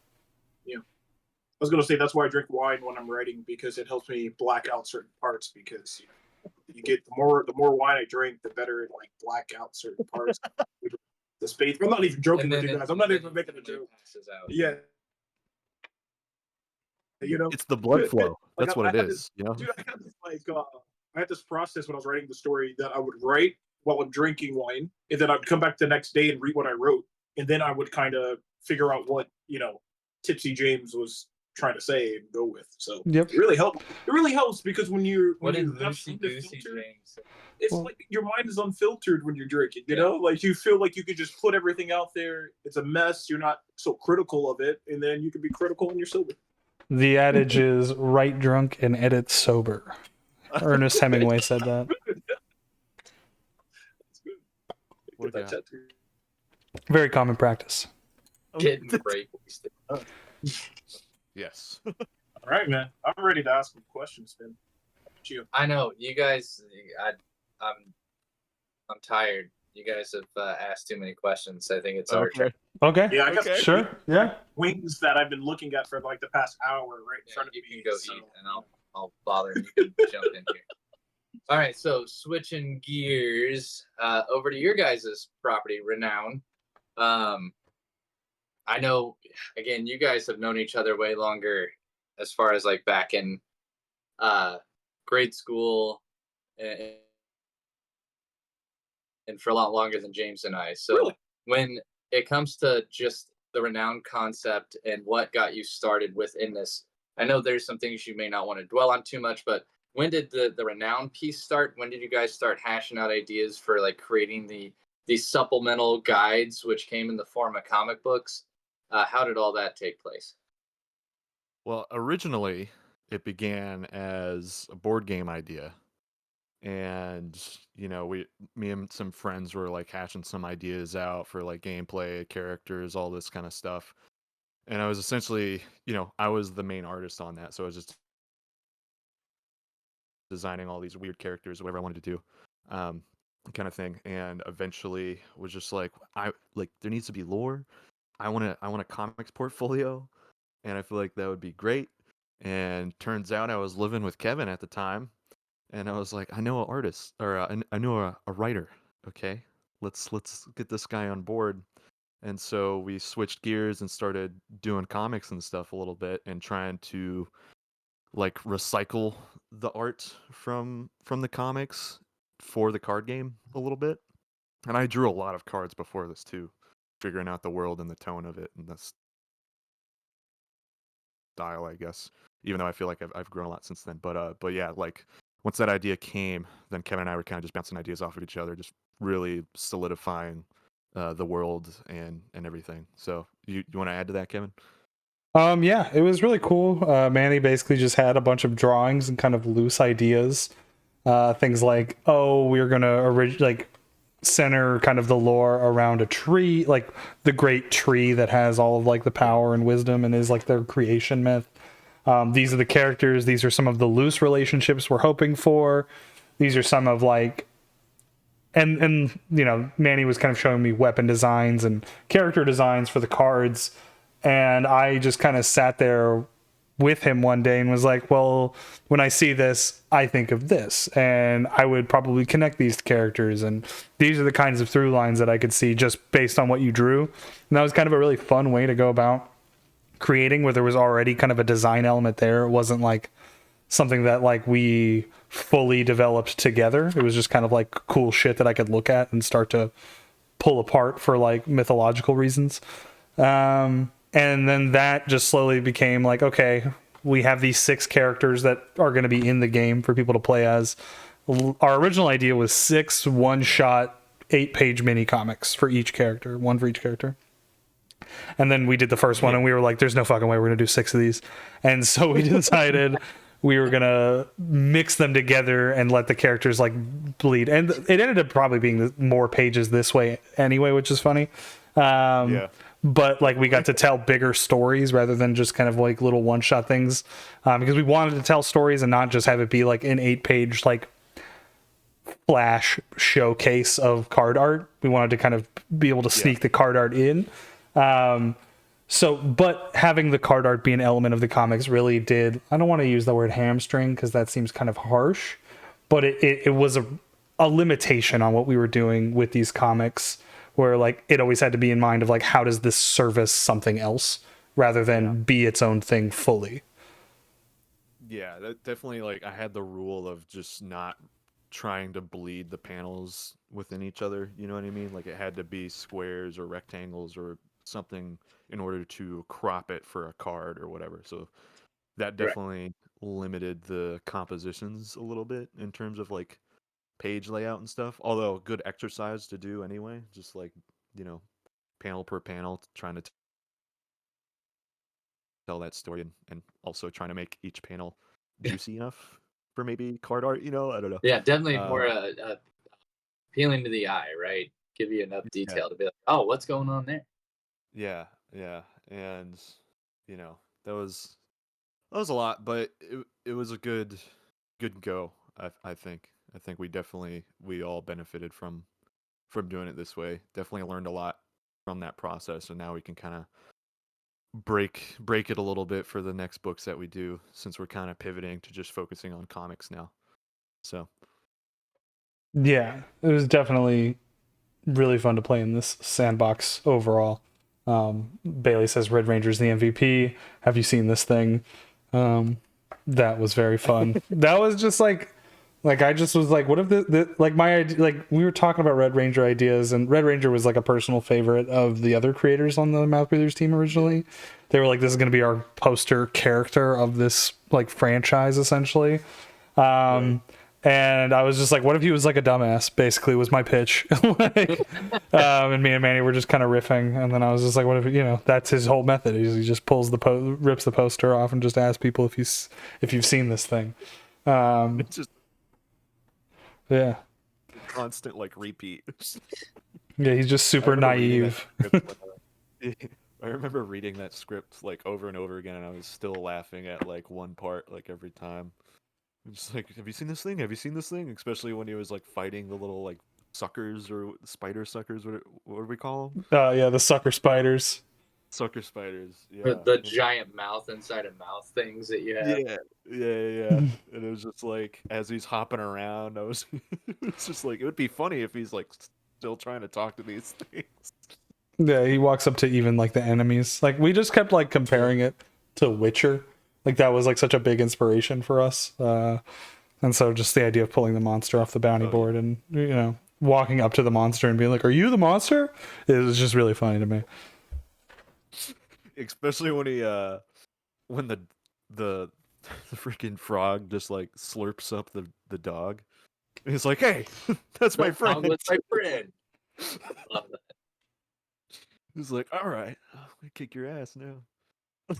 Yeah, I was gonna say that's why I drink wine when I'm writing, because it helps me black out certain parts. Because you get the more wine I drink, the better it like black out certain parts. The space. I'm not even joking with you guys. I'm not even making a joke. Yeah. It's the blood flow. That's what it is. Dude, I had this I had this process when I was writing the story that I would write while I'm drinking wine, and then I'd come back the next day and read what I wrote, and then I would kind of figure out what Tipsy James was trying to say and go with. So yep. It really helps. It really helps because when you What did have Lucy Goosey James? it's like your mind is unfiltered when you're drinking. Like you feel like you could just put everything out there. It's a mess. You're not so critical of it, and then you can be critical when you're sober. The adage is write drunk and edit sober. Ernest Hemingway said that. Would Get that ya? tattoo. Very common practice. Getting great wasted. Yes. All right, man. I'm ready to ask some questions, Finn. How about you? I know you guys. I'm tired. You guys have asked too many questions. I think it's our turn. Okay. Okay. Yeah, I guess Okay. Sure. Yeah. wings that I've been looking at for like the past hour right in Yeah, front of you me. can go so, eat, and I'll bother. And you can jump in here. All right, so switching gears over to your guys' property, Renown. I know, again, you guys have known each other way longer, as far as like back in grade school, and, and for a lot longer than James and I. So Really? when it comes to just the Renown concept and what got you started within this, I know there's some things you may not want to dwell on too much, but when did the Renown piece start? When did you guys start hashing out ideas for like creating these supplemental guides, which came in the form of comic books? How did all that take place? Well, originally it began as a board game idea. And, me and some friends were like hashing some ideas out for like gameplay, characters, all this kind of stuff. And I was essentially, I was the main artist on that. So I was just designing all these weird characters, whatever I wanted to do, kind of thing. And eventually was just like, there needs to be lore. I want a comics portfolio, and I feel like that would be great. And turns out I was living with Kevin at the time, and I was like, I know an artist, or I know a writer. Okay, let's get this guy on board. And so we switched gears and started doing comics and stuff a little bit, and trying to like recycle the art from the comics for the card game a little bit. And I drew a lot of cards before this too, figuring out the world and the tone of it and the style, I guess. Even though I feel like I've grown a lot since then. But yeah, like once that idea came, then Kevin and I were kind of just bouncing ideas off of each other, just really solidifying the world and everything. So you want to add to that, Kevin? Yeah, it was really cool. Manny basically just had a bunch of drawings and kind of loose ideas. Things like, oh, we're gonna center kind of the lore around a tree, like the great tree that has all of like the power and wisdom and is like their creation myth. These are the characters. These are some of the loose relationships we're hoping for. These are some of like, and Manny was kind of showing me weapon designs and character designs for the cards, and I just kind of sat there with him one day and was like, well, when I see this, I think of this, and I would probably connect these characters, and these are the kinds of through lines that I could see just based on what you drew. And that was kind of a really fun way to go about creating, where there was already kind of a design element there. It wasn't like something that like we fully developed together. It was just kind of like cool shit that I could look at and start to pull apart for like mythological reasons. And then that just slowly became like, okay, we have these 6 characters that are going to be in the game for people to play as. Our original idea was 6 one-shot 8-page mini comics for each character, one for each character. And then we did the first one and we were like, there's no fucking way we're going to do 6 of these. And so we decided we were going to mix them together and let the characters like bleed. And it ended up probably being more pages this way anyway, which is funny. Yeah. But like we got to tell bigger stories rather than just kind of like little one-shot things, because we wanted to tell stories and not just have it be like an 8-page like flash showcase of card art. We wanted to kind of be able to sneak the card art in. But having the card art be an element of the comics really did, I don't want to use the word hamstring because that seems kind of harsh, but it was a limitation on what we were doing with these comics, where like it always had to be in mind of like, how does this service something else rather than be its own thing fully. Yeah, that definitely, like, I had the rule of just not trying to bleed the panels within each other, you know what I mean? Like, it had to be squares or rectangles or something in order to crop it for a card or whatever. So that definitely limited the compositions a little bit in terms of like page layout and stuff. Although good exercise to do anyway, just like, panel per panel, trying to tell that story and also trying to make each panel juicy enough for maybe card art, I don't know. Yeah, definitely Um, more appealing to the eye, right? give you enough detail to be like, oh, what's going on there? Yeah, and that was a lot, but it was a good go. I think we all benefited from doing it this way. Definitely learned a lot from that process, and now we can kind of break it a little bit for the next books that we do, since we're kind of pivoting to just focusing on comics now. So Yeah, it was definitely really fun to play in this sandbox overall. Bailey says Red Ranger's the MVP. Have you seen this thing? That was very fun. That was just like I just was like, what if the like my idea, like we were talking about Red Ranger ideas, and Red Ranger was like a personal favorite of the other creators on the Mouthbreathers team originally. They were like, this is going to be our poster character of this like franchise essentially. And I was just like, what if he was like a dumbass, basically was my pitch. Like, and me and Manny were just kind of riffing, and then I was just like, what if that's his whole method. He just pulls rips the poster off and just asks people if you've seen this thing. it's just Yeah. constant like repeat. Yeah, he's just super naive. I remember reading that script like over and over again, and I was still laughing at like one part like every time. I'm just like, have you seen this thing? Have you seen this thing? Especially when he was like fighting the little like suckers or spider suckers. What do we call them? Yeah, the sucker spiders. Sucker spiders. Yeah. The giant mouth inside of mouth things that you have. Yeah. And it was just like, as he's hopping around, it's just like, it would be funny if he's like still trying to talk to these things. Yeah, he walks up to even like the enemies. Like we just kept like comparing it to Witcher. Like that was like such a big inspiration for us. And so just the idea of pulling the monster off the bounty board and walking up to the monster and being like, "Are you the monster?" It was just really funny to me. Especially when he when the freaking frog just like slurps up the dog. And he's like, "Hey, that's my friend." That's my friend. Love that. He's like, "All right, I'm gonna kick your ass now."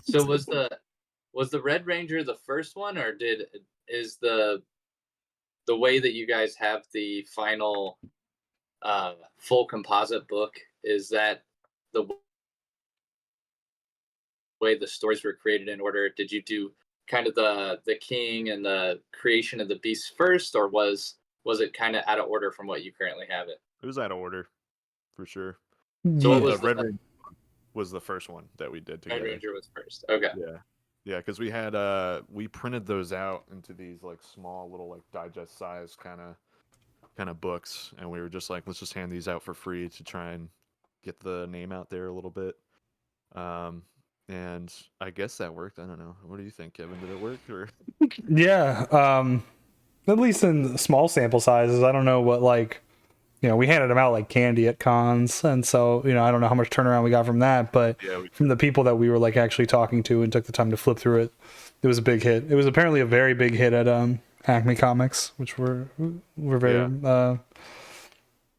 So was the Red Ranger the first one, or is the way that you guys have the final full composite book, is that the way the stories were created in order? Did you do kind of the king and the creation of the beast first, or was it kind of out of order from what you currently have it? It was out of order, for sure. So what Yeah. was Red Ranger was the first one that we did together. Red Ranger was first. Okay. Yeah, because we had we printed those out into these like small little like digest size kind of books, and we were just like, let's just hand these out for free to try and get the name out there a little bit. And I guess that worked. I don't know. What do you think, Kevin? Did it work or? Yeah. At least in small sample sizes. I don't know what we handed them out like candy at cons, and so I don't know how much turnaround we got from that, but from the people that we were like actually talking to and took the time to flip through it, it was a big hit. It was apparently a very big hit at Acme Comics, which we're very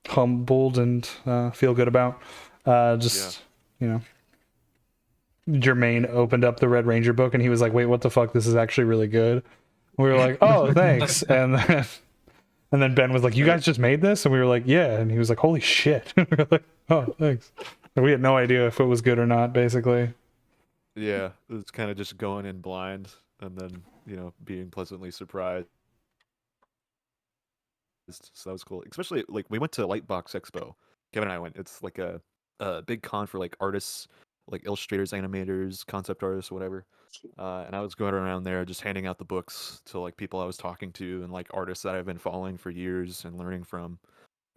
humbled and feel good about. Jermaine opened up the Red Ranger book and he was like, "Wait, what the fuck? This is actually really good." We were like, "Oh, thanks." And then Ben was like, "You guys just made this?" And we were like, "Yeah." And he was like, "Holy shit." We were like, "Oh, thanks." And we had no idea if it was good or not, basically. Yeah, it was kind of just going in blind and then, being pleasantly surprised. So that was cool. Especially like we went to Lightbox Expo. Kevin and I went. It's like a big con for like artists, like illustrators, animators, concept artists, whatever. And I was going around there just handing out the books to like people I was talking to and like artists that I've been following for years and learning from.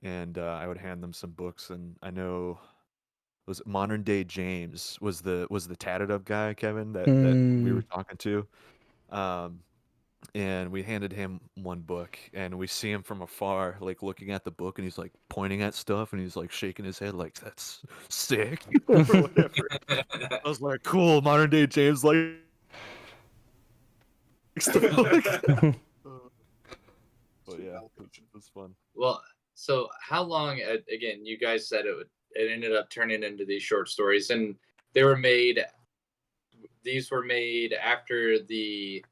And I would hand them some books. And I know was Modern Day James was the tatted up guy, Kevin, that we were talking to. And we handed him one book, and we see him from afar, like looking at the book, and he's like pointing at stuff, and he's like shaking his head, like that's sick or whatever. I was like, cool, Modern Day James, like. But yeah, it was fun. Well, so how long? Again, you guys said it ended up turning into these short stories, and they were made. These were made after the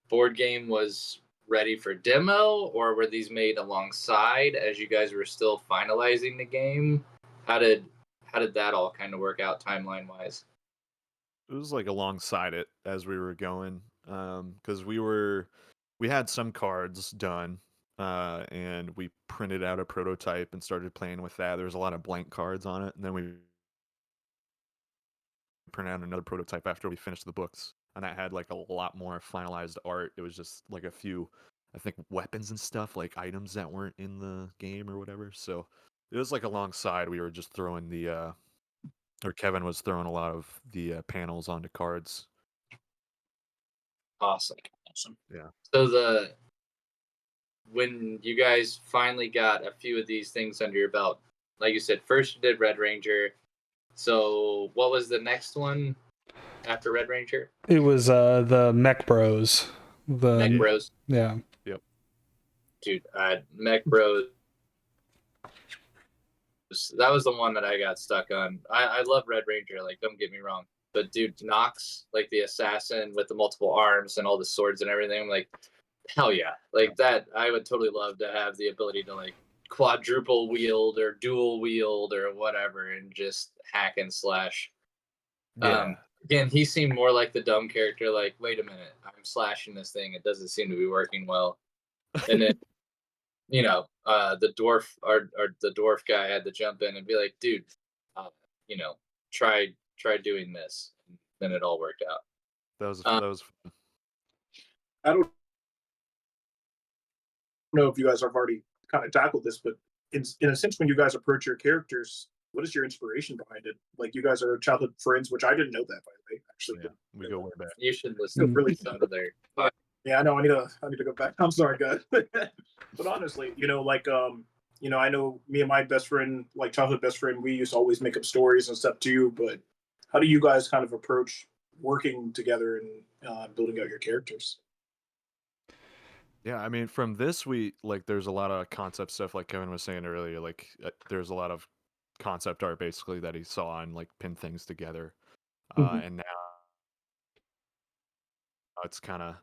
board game was ready for demo, or were these made alongside as you guys were still finalizing the game? How did that all kind of work out timeline wise? It was like alongside it as we were going, because we had some cards done, and we printed out a prototype and started playing with that. There was a lot of blank cards on it, and then we printed out another prototype after we finished the books, and that had like a lot more finalized art. It was just like a few, I think, weapons and stuff, like items that weren't in the game or whatever. So it was like alongside. We were just throwing or Kevin was throwing a lot of the panels onto cards. Awesome. Yeah. So when you guys finally got a few of these things under your belt, like you said, first you did Red Ranger. So what was the next one after Red Ranger? It was the Mech Bros. The Mech Bros. Yeah. Dude, Mech Bros. That was the one that I got stuck on. I love Red Ranger, like, don't get me wrong. But dude, Nox, like the assassin with the multiple arms and all the swords and everything, I'm like, hell yeah. Like that, I would totally love to have the ability to like quadruple wield or dual wield or whatever and just hack and slash. Again, he seemed more like the dumb character, like, wait a minute, I'm slashing this thing, it doesn't seem to be working well. And then the dwarf or the dwarf guy had to jump in and be like, dude, try doing this. And then it all worked out. That was fun. I don't know if you guys have already kind of tackled this, but in a sense, when you guys approach your characters, what is your inspiration behind it? Like, you guys are childhood friends, which I didn't know that, by the way. Actually, Yeah, we go way back. You should listen really to some of their yeah, I know. I need to go back. I'm sorry, guys. But honestly, I know me and my best friend, like childhood best friend, we used to always make up stories and stuff too. But how do you guys kind of approach working together and building out your characters? Yeah, I mean, from this there's a lot of concept stuff, like Kevin was saying earlier. Like, there's a lot of concept art basically that he saw and like pin things together. And now it's kind of,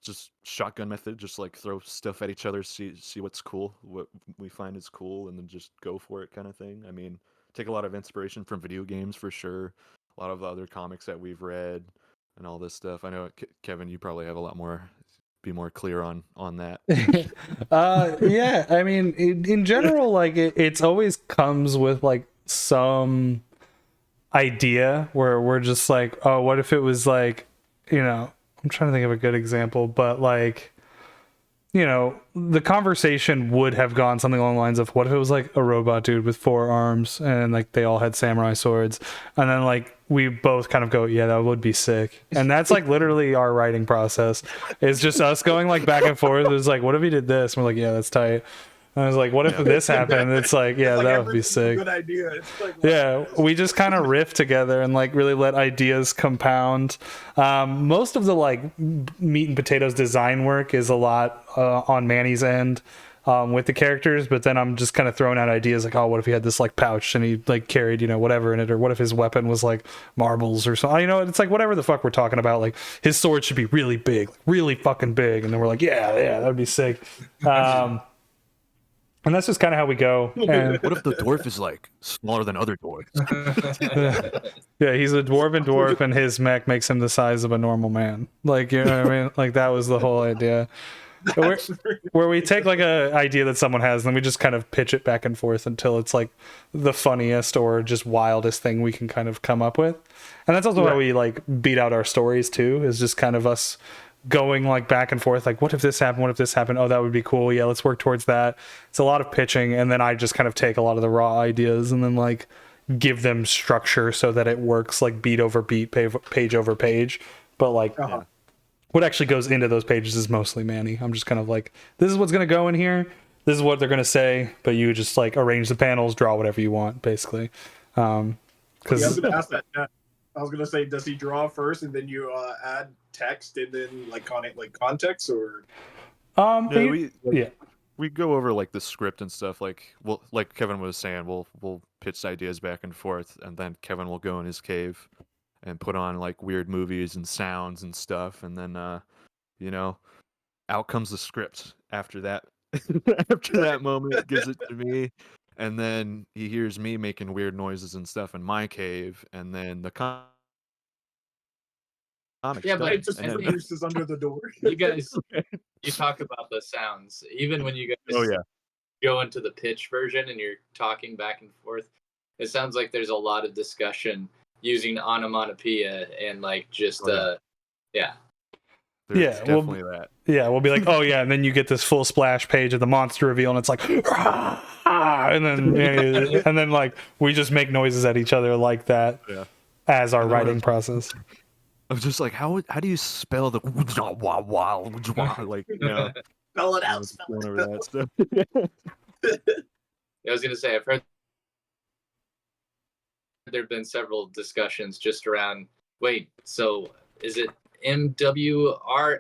just shotgun method, just like throw stuff at each other, see what's cool, what we find is cool, and then just go for it, kind of thing. I mean, take a lot of inspiration from video games for sure, a lot of the other comics that we've read and all this stuff. I know Kevin, you probably have a lot more, be more clear on that. Yeah, I mean, in general, like it's always comes with like some idea where we're just like, oh, what if it was like, I'm trying to think of a good example, but like, the conversation would have gone something along the lines of, what if it was like a robot dude with 4 arms and like they all had samurai swords, and then like we both kind of go, yeah, that would be sick. And that's like literally our writing process. It's just us going like back and forth. It's like, what if he did this? And we're like, yeah, that's tight. And I was like, what if this happened? It's like, yeah, that would be sick. Good idea. It's like, Yeah, we just kind of riff together and like really let ideas compound. Most of the like meat and potatoes design work is a lot on Manny's end with the characters, but then I'm just kind of throwing out ideas like, oh, what if he had this like pouch and he like carried whatever in it, or what if his weapon was like marbles or something. It's like whatever the fuck we're talking about. Like his sword should be really big, like, really fucking big, and then we're like, yeah, that would be sick. And that's just kind of how we go. And What if the dwarf is like smaller than other dwarves? yeah, he's a dwarven dwarf, and his mech makes him the size of a normal man. Like, you know what I mean? Like, that was the whole idea. Where we take like a idea that someone has, and then we just kind of pitch it back and forth until it's like the funniest or just wildest thing we can kind of come up with. And that's also how we like beat out our stories too, is just kind of us going like back and forth, like, what if this happened, what if this happened, oh, that would be cool, yeah, let's work towards that. It's a lot of pitching, and then I just kind of take a lot of the raw ideas and then like give them structure so that it works like beat over beat, page over page. But like what actually goes into those pages is mostly Manny. I'm just kind of like, this is what's going to go in here, this is what they're going to say, but you just like arrange the panels, draw whatever you want, basically. I was going to ask that. I was going to say, does he draw first and then you add text and then like context, or we go over like the script and stuff. Like, well, like Kevin was saying, we'll pitch ideas back and forth, and then Kevin will go in his cave and put on like weird movies and sounds and stuff, and then out comes the script after that. After that moment, gives it to me, and then he hears me making weird noises and stuff in my cave, and then the comics Yeah, done. but Just And then, produces under the door. you guys, you talk about the sounds. Even when you guys oh yeah, go into the pitch version and you're talking back and forth, it sounds like there's a lot of discussion using onomatopoeia and like just Oh, yeah. there's Yeah, well, definitely that. yeah, we'll be like, oh yeah, and then you get this full splash page of the monster reveal, and it's like, and then like we just make noises at each other like that Yeah. as our And then writing process. I was just like, how do you spell the like, you know, Spell it I out. was Spell going it over out. that stuff. I was gonna say I've heard there've been several discussions just around. Wait, so is it MWRAW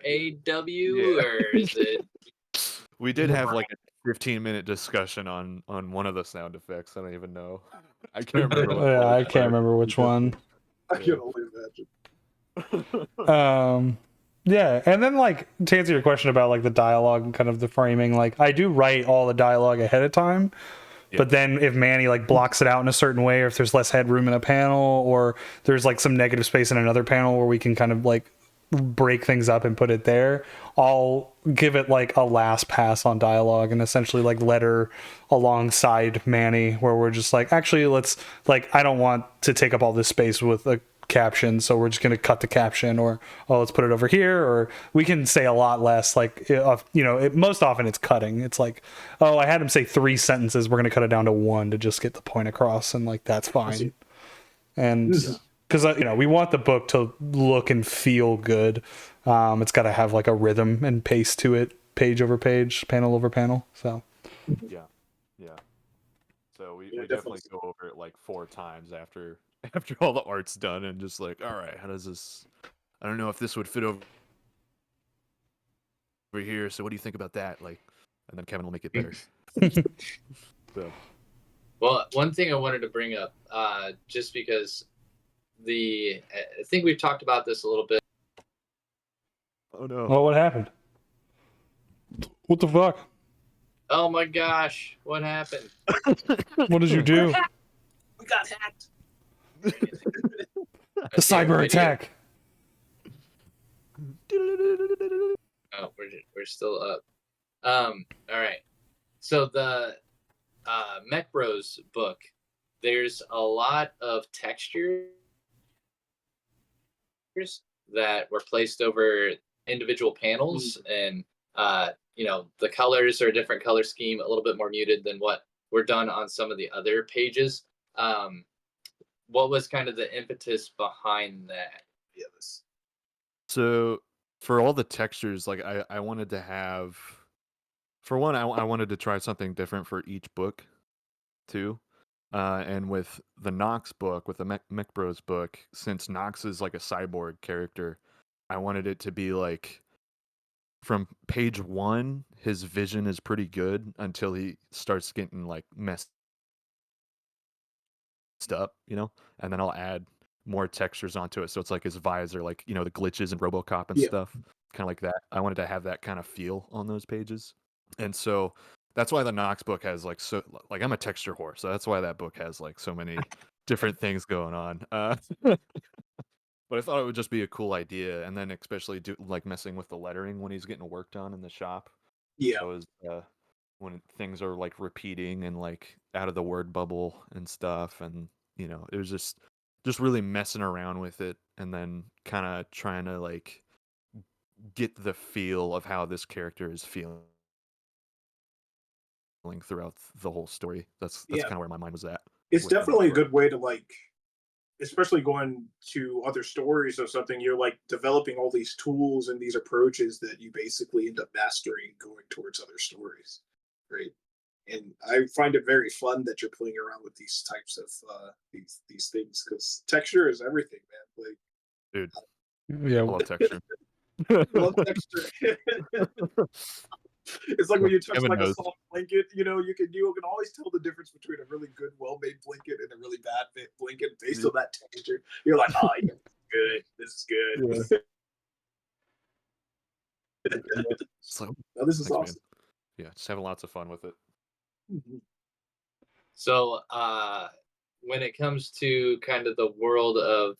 Yeah. or is it? We did have like a 15-minute discussion on one of the sound effects. I don't even know. I can't remember what it Yeah, was, I can't but remember which one. I can only imagine. Yeah, and then like to answer your question about like the dialogue and kind of the framing, like I do write all the dialogue ahead of time. Yeah. But then if Manny like blocks it out in a certain way, or if there's less headroom in a panel, or there's like some negative space in another panel where we can kind of like break things up and put it there, I'll give it like a last pass on dialogue and essentially like letter alongside Manny, where we're just like, actually, let's like, I don't want to take up all this space with a caption, so we're just going to cut the caption, or oh, let's put it over here, or we can say a lot less, like most often it's cutting. It's like, oh, I had him say 3 sentences, we're going to cut it down to 1 to just get the point across, and like that's fine. And because we want the book to look and feel good, it's got to have like a rhythm and pace to it, page over page, panel over panel. So yeah. So we Yeah, definitely definitely. go over it like 4 times after all the art's done, and just like, all right, how does this? I don't know if this would fit over here. So what do you think about that? Like, and then Kevin will make it better. So Well, one thing I wanted to bring up, just because I think we've talked about this a little bit. oh no. well, what happened? What the fuck? Oh my gosh, what happened? What did you do? We got hacked. The cyber attack. Oh, we're still up. All right. So the Mech Bros book, there's a lot of textures that were placed over individual panels, and the colors are a different color scheme, a little bit more muted than what were done on some of the other pages. What was kind of the impetus behind that? Yes. So for all the textures, like I wanted to have, for one, I wanted to try something different for each book, too. And with the Nox book, with the Mech Bros book, since Nox is like a cyborg character, I wanted it to be like, from page 1, his vision is pretty good until he starts getting like messed up, and then I'll add more textures onto it. So it's like his visor, like, the glitches and RoboCop and Yeah. stuff, kind of like that. I wanted to have that kind of feel on those pages. And so that's why the Nox book has like, so like, I'm a texture whore. So that's why that book has like so many different things going on. But I thought it would just be a cool idea. And then especially like messing with the lettering when he's getting work done in the shop. Yeah. So when things are like repeating and like out of the word bubble and stuff, and it was just really messing around with it, and then kind of trying to like get the feel of how this character is feeling throughout the whole story. That's Yeah. kind of where my mind was at. It's with the definitely a book. good way to like, especially going to other stories or something, you're like developing all these tools and these approaches that you basically end up mastering going towards other stories. Right. And I find it very fun that you're playing around with these types of these things, because texture is everything, man. Like, Dude, Yeah, I love texture. I love texture. It's like when you touch Kevin like a knows. soft blanket, you can always tell the difference between a really good, well-made blanket and a really bad blanket based on that texture. You're like, oh, yeah, good. This is good. It's like, No, this is thanks, man. awesome. Yeah, just having lots of fun with it. Mhm. So, when it comes to kind of the world of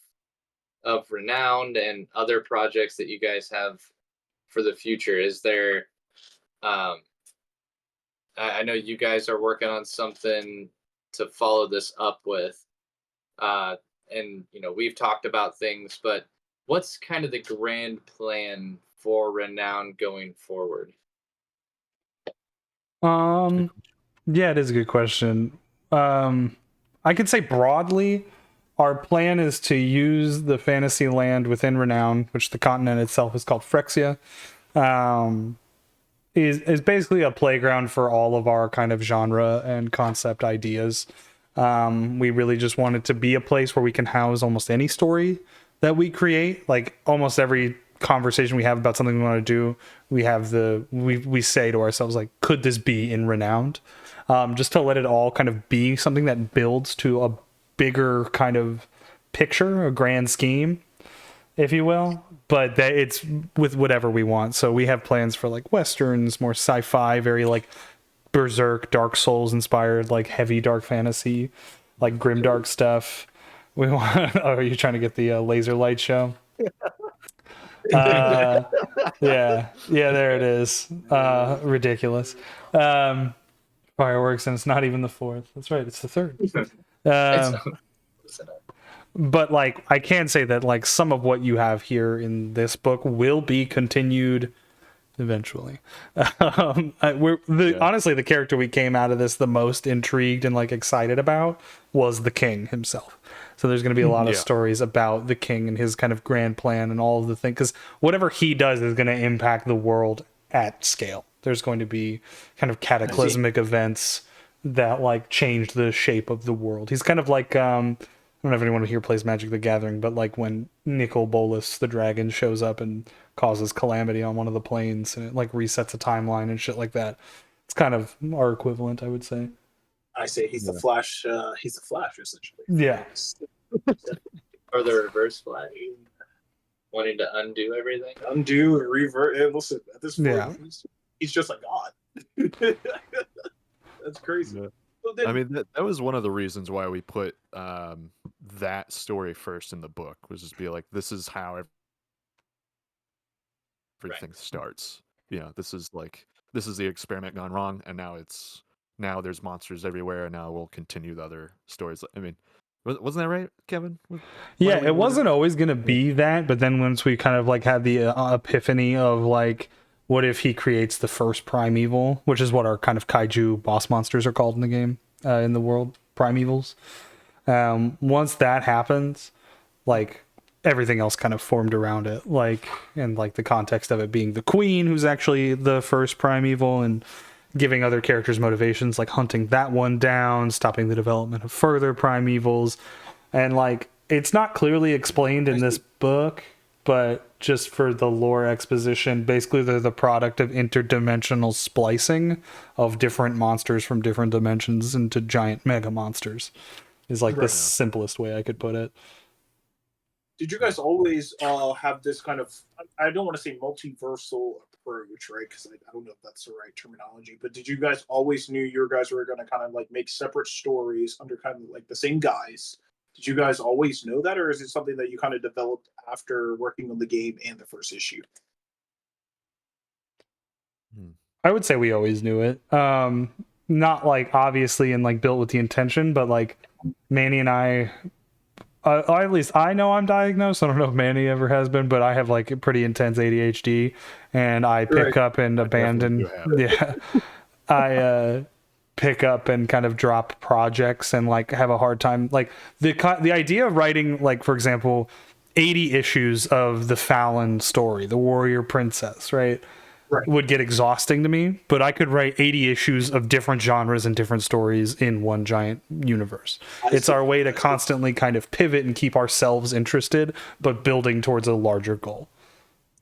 Renowned and other projects that you guys have for the future, is there? Um, I know you guys are working on something to follow this up with, uh, and we've talked about things, but what's kind of the grand plan for Renowned going forward? Um, yeah, it is a good question. I could say broadly, our plan is to use the fantasy land within Renown, which the continent itself is called Phyrexia, um, is basically a playground for all of our kind of genre and concept ideas. We really just want it to be a place where we can house almost any story that we create. Like almost every conversation we have about something we want to do, we say to ourselves like, could this be in Renowned? Just to let it all kind of be something that builds to a bigger kind of picture, a grand scheme, if you will. But that it's with whatever we want. So we have plans for like westerns, more sci-fi, very like Berserk, Dark Souls inspired, like heavy dark fantasy, like grimdark stuff. We want. Oh, are you trying to get the laser light show? Yeah, there it is. Ridiculous. Fireworks, and it's not even the 4th. That's right, it's the 3rd. It's listen up. But like, I can say that like some of what you have here in this book will be continued eventually. Honestly, the character we came out of this the most intrigued and like excited about was the king himself. So there's going to be a lot of stories about the king and his kind of grand plan and all of the things, because whatever he does is going to impact the world at scale. There's going to be kind of cataclysmic events that like change the shape of the world. He's kind of like I don't know if anyone here plays Magic the Gathering, but like when Nicol Bolas the dragon shows up and causes calamity on one of the planes and it like resets a timeline and shit like that. It's kind of our equivalent, I would say. I say he's the Flash. He's the Flash, essentially. Yeah. Or the Reverse Flash, wanting to undo everything. Undo and revert. Hey, listen, at this point, Yeah. he's just a god. That's crazy. Yeah. So then, I mean, that was one of the reasons why we put that story first in the book, was just be like, this is how everything starts. This is the experiment gone wrong, and now there's monsters everywhere, and now we'll continue the other stories. I mean, wasn't that right, Kevin? Yeah, it wasn't always going to be that, but then once we kind of like had the epiphany of like, what if he creates the first primeval, which is what our kind of kaiju boss monsters are called in the game, in the world, primevals. Once that happens, like everything else kind of formed around it, like, and like the context of it being the queen, who's actually the first primeval, and giving other characters motivations, like hunting that one down, stopping the development of further primevals. And like, it's not clearly explained in this book, but just for the lore exposition, basically they're the product of interdimensional splicing of different monsters from different dimensions into giant mega monsters, is like the simplest way I could put it. did you guys always have this kind of, I don't want to say multiversal approach, right? Because I don't know if that's the right terminology, but did you guys always knew your guys were going to kind of like make separate stories under kind of like the same guys? Did you guys always know that, or is it something that you kind of developed after working on the game and the first issue? I would say we always knew it. Not like obviously and like built with the intention, but like Manny and I, at least I know I'm diagnosed. I don't know if Manny ever has been, but I have like a pretty intense ADHD, and I pick up and abandon. Yeah, I pick up and kind of drop projects and like have a hard time. Like the idea of writing, like for example, 80 issues of the Fallon story, the warrior princess, right? Would get exhausting to me, but I could write 80 issues of different genres and different stories in one giant universe. It's our way to constantly kind of pivot and keep ourselves interested, but building towards a larger goal.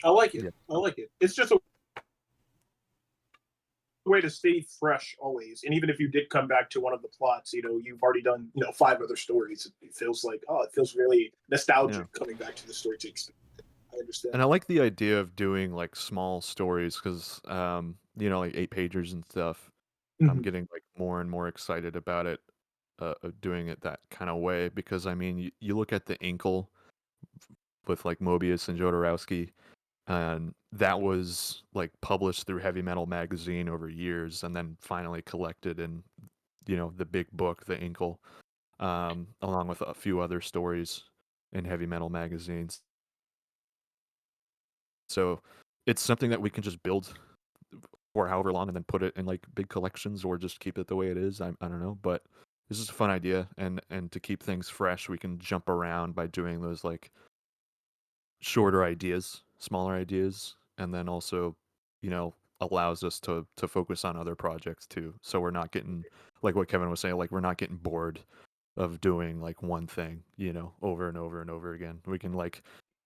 I like it. I like it. It's just a way to stay fresh always. And even if you did come back to one of the plots, you've already done, 5 other stories. It feels like, it feels really nostalgic coming back to the story to expand. I understand. And I like the idea of doing like small stories because, like 8 pagers and stuff. I'm Mhm. getting like more and more excited about it, of doing it that kind of way because I mean, you look at the Inkle with like Mobius and Jodorowsky, and that was like published through Heavy Metal magazine over years, and then finally collected in the big book, the Inkle, along with a few other stories in Heavy Metal magazines. So it's something that we can just build for however long and then put it in like big collections or just keep it the way it is. I don't know, but this is a fun idea, and to keep things fresh, we can jump around by doing those like shorter ideas, smaller ideas, and then also, allows us to focus on other projects too. So we're not getting like what Kevin was saying, like we're not getting bored of doing like one thing, over and over and over again. We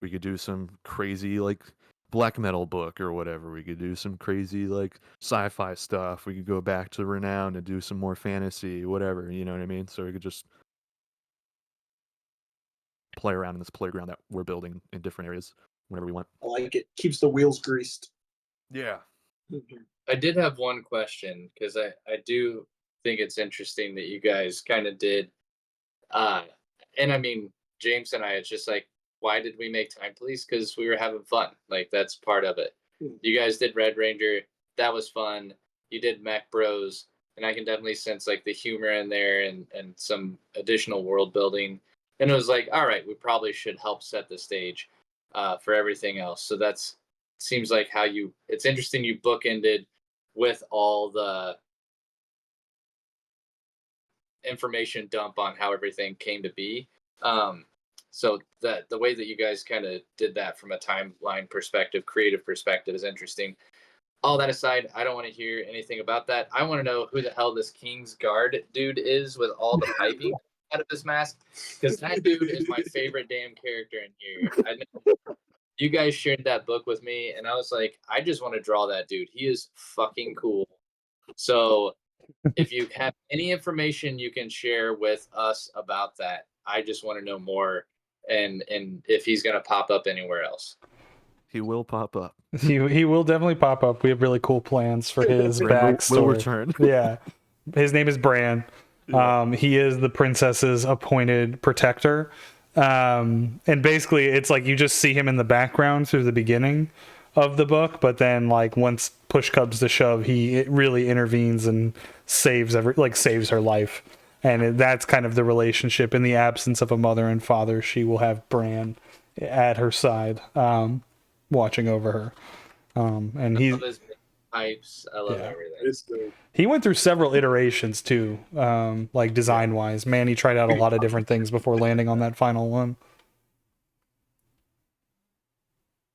could do some crazy like black metal book or whatever. We could do some crazy like sci-fi stuff. We could go back to Renown and do some more fantasy, whatever, you know what I mean? So we could just play around in this playground that we're building in different areas whenever we want. I like it. Keeps the wheels greased. Yeah. Mhm. I did have one question because I do think it's interesting that you guys kind of did. Uh, and I mean, James and I, it's just like, why did we make Time Police? Because we were having fun. Like, that's part of it. Hmm. You guys did Red Ranger. That was fun. You did Mech Bros. And I can definitely sense like the humor in there and some additional world building. And it was like, all right, we probably should help set the stage for everything else. So that's seems like how it's interesting you bookended with all the information dump on how everything came to be. Um, so that the way that you guys kind of did that from a timeline perspective, creative perspective, is interesting. All that aside, I don't want to hear anything about that. I want to know who the hell this King's Guard dude is with all the piping out of his mask, because that dude is my favorite damn character in here. I know you guys shared that book with me, and I was like, I just want to draw that dude. He is fucking cool. So if you have any information you can share with us about that, I just want to know more, and if he's going to pop up anywhere else. He will pop up. He will definitely pop up. We have really cool plans for his Bran will backstory. return. Yeah, his name is Bran. Yeah. He is the princess's appointed protector. And basically, it's like you just see him in the background through the beginning of the book, but then like once push comes to shove, he really intervenes and saves her life. And that's kind of the relationship. In the absence of a mother and father, she will have Bran at her side, watching over her. And I love his pipes. I love Yeah. everything. It's the he went through several iterations too, like design wise. Manny tried out a lot of different things before landing on that final one.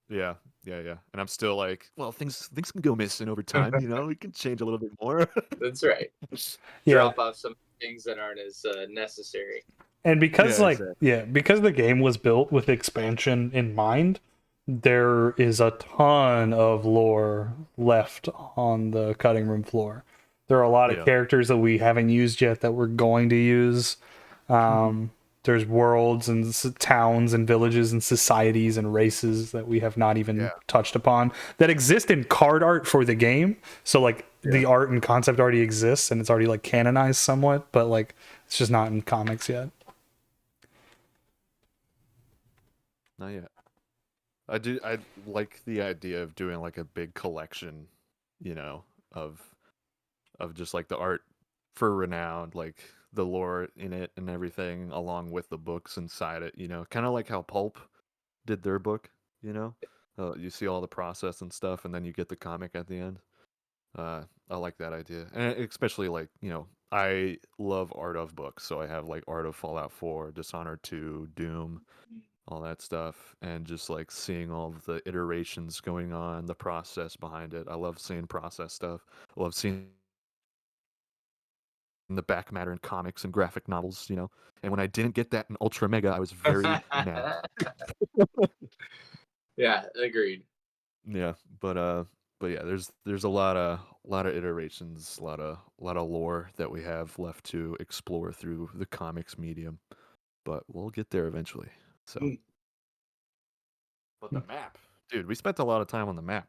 Yeah, yeah. And I'm still like, well, things can go missing over time, we can change a little bit more. That's right. Yeah, Drop off some things that aren't as necessary. and because Yeah, exactly. because the game was built with expansion in mind, there is a ton of lore left on the cutting room floor. There are a lot of Yeah. characters that we haven't used yet that we're going to use. There's worlds and towns and villages and societies and races that we have not even Yeah. touched upon that exist in card art for the game. So like the art and concept already exists and it's already like canonized somewhat, but like it's just not in comics yet. Not yet. I like the idea of doing like a big collection, of just like the art for Renowned, like the lore in it and everything, along with the books inside it, kind of like how Pulp did their book, you see all the process and stuff, and then you get the comic at the end. I like that idea, and especially like I love art of books, so I have like art of Fallout 4, Dishonored 2, Doom, all that stuff, and just like seeing all of the iterations going on, the process behind it. I love seeing process stuff. I love seeing the back matter in comics and graphic novels, And when I didn't get that in Ultra Mega, I was very mad. Yeah, agreed. Yeah, but yeah, there's a lot of iterations, a lot of lore that we have left to explore through the comics medium, but we'll get there eventually. So Mm. But the map, dude, we spent a lot of time on the map.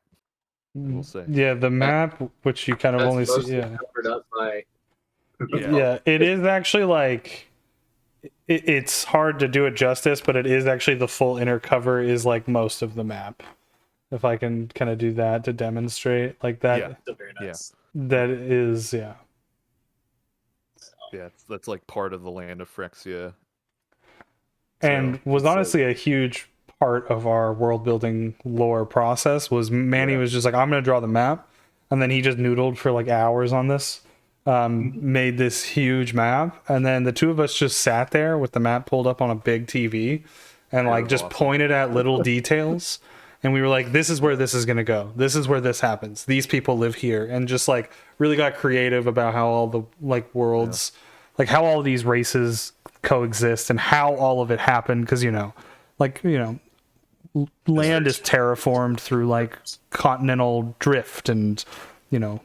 I will say. Yeah, the map, which you kind of That's only see. mostly Yeah, covered up by. yeah, it is actually like it's hard to do it justice, but it is actually the full inner cover is like most of the map. If I can kind of do that to demonstrate like that, Yeah. Still very nice. that is Yeah, that's like part of the land of Phyrexia. and So, was it's, honestly a huge part of our world building lore process. Was Manny Yeah. was just like, I'm gonna draw the map, and then he just noodled for like hours on this. Made this huge map, and then the two of us just sat there with the map pulled up on a big TV and That like was just awesome. pointed at little details, and we were like, this is where this is going to go, this is where this happens, these people live here, and just like really got creative about how all the like worlds, like how all these races coexist and how all of it happened, because land is terraformed through like continental drift and you know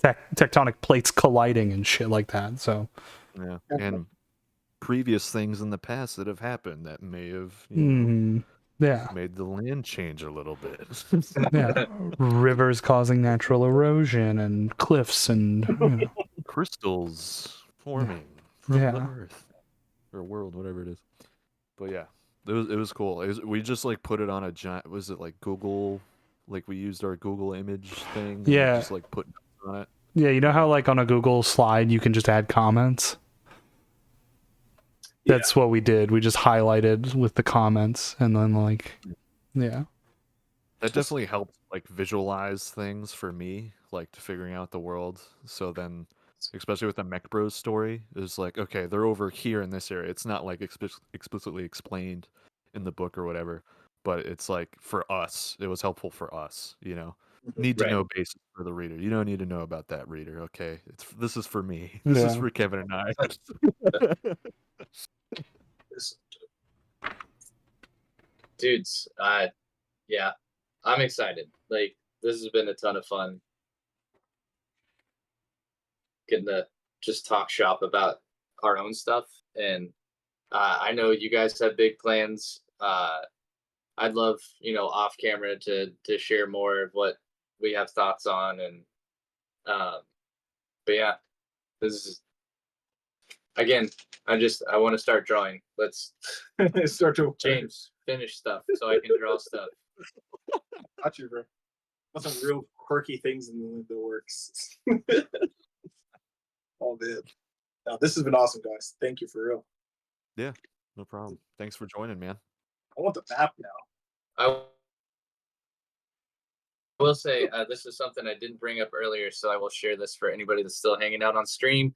tectonic plates colliding and shit like that. So Yeah, and previous things in the past that have happened that may have you know, yeah, made the land change a little bit. yeah, rivers causing natural erosion and cliffs and Crystals forming from the yeah. earth or world, whatever it is. But yeah, it was cool. We just like put it on a giant. Was it like Google? Like we used our Google image thing. And Yeah. just like put notes on it. Yeah, you know how like on a Google slide you can just add comments? That's what we did. We just highlighted with the comments and then like yeah. That definitely helped like visualize things for me, like to figuring out the world. So then, especially with the Mech Bros story, it's like okay, they're over here in this area. It's not like explicitly explained in the book or whatever, but it's like for us, it was helpful for us. You know, need to Right. know basis for the reader. You don't need to know about that reader. Okay, this is for me. This is Yeah. for Kevin and I. Dudes, yeah, I'm excited. Like, this has been a ton of fun getting to just talk shop about our own stuff. And I know you guys have big plans. I'd love, off camera to share more of what we have thoughts on. And but yeah, this is again. I want to start drawing. Let's Start to James finish stuff so I can draw stuff. Got you, bro. Got some real quirky things in the works. Oh man. No, this has been awesome, guys. Thank you for real. Yeah, no problem. Thanks for joining, man. I want the map now. I will say this is something I didn't bring up earlier, so I will share this for anybody that's still hanging out on stream.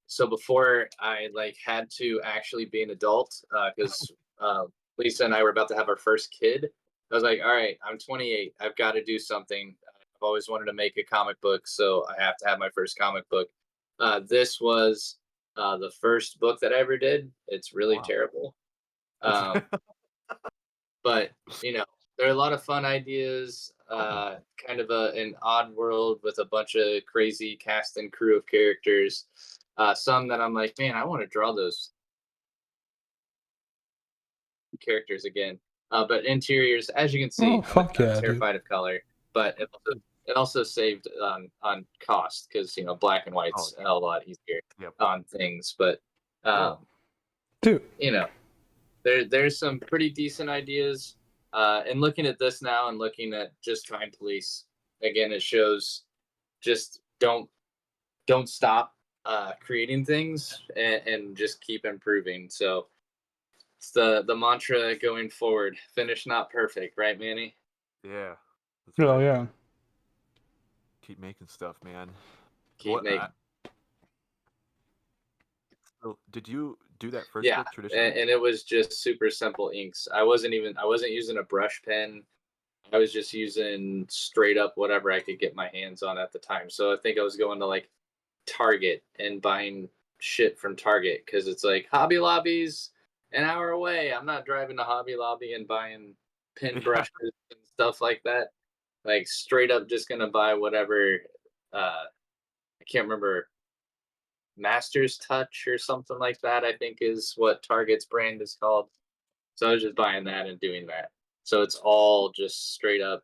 So before I had to actually be an adult, because Lisa and I were about to have our first kid, I was like, all right, I'm 28. I've got to do something. I've always wanted to make a comic book, so I have to have my first comic book. This was the first book that I ever did. It's really Wow. terrible. But there are a lot of fun ideas. Kind of an odd world with a bunch of crazy cast and crew of characters. Some that I'm like, man, I want to draw those characters again. But interiors, as you can see, I'm terrified of color. But it also saved on cost because black and white's a lot easier on things. But Dude. there's some pretty decent ideas. And looking at this now and looking at just Time Police, again, it shows just don't stop creating things and just keep improving. So it's the mantra going forward. Finish not perfect, right, Manny? Yeah. Oh yeah. Keep making stuff, man. Keep making. So did you do that first Yeah, book traditionally? and it was just super simple inks. I wasn't using a brush pen. I was just using straight up whatever I could get my hands on at the time. So I think I was going to Target and buying shit from Target because it's like Hobby Lobby's an hour away. I'm not driving to Hobby Lobby and buying pen brushes and stuff like that. Like straight up just gonna buy whatever I can't remember, Master's Touch or something like that, I think is what Target's brand is called. So I was just buying that and doing that. So it's all just straight up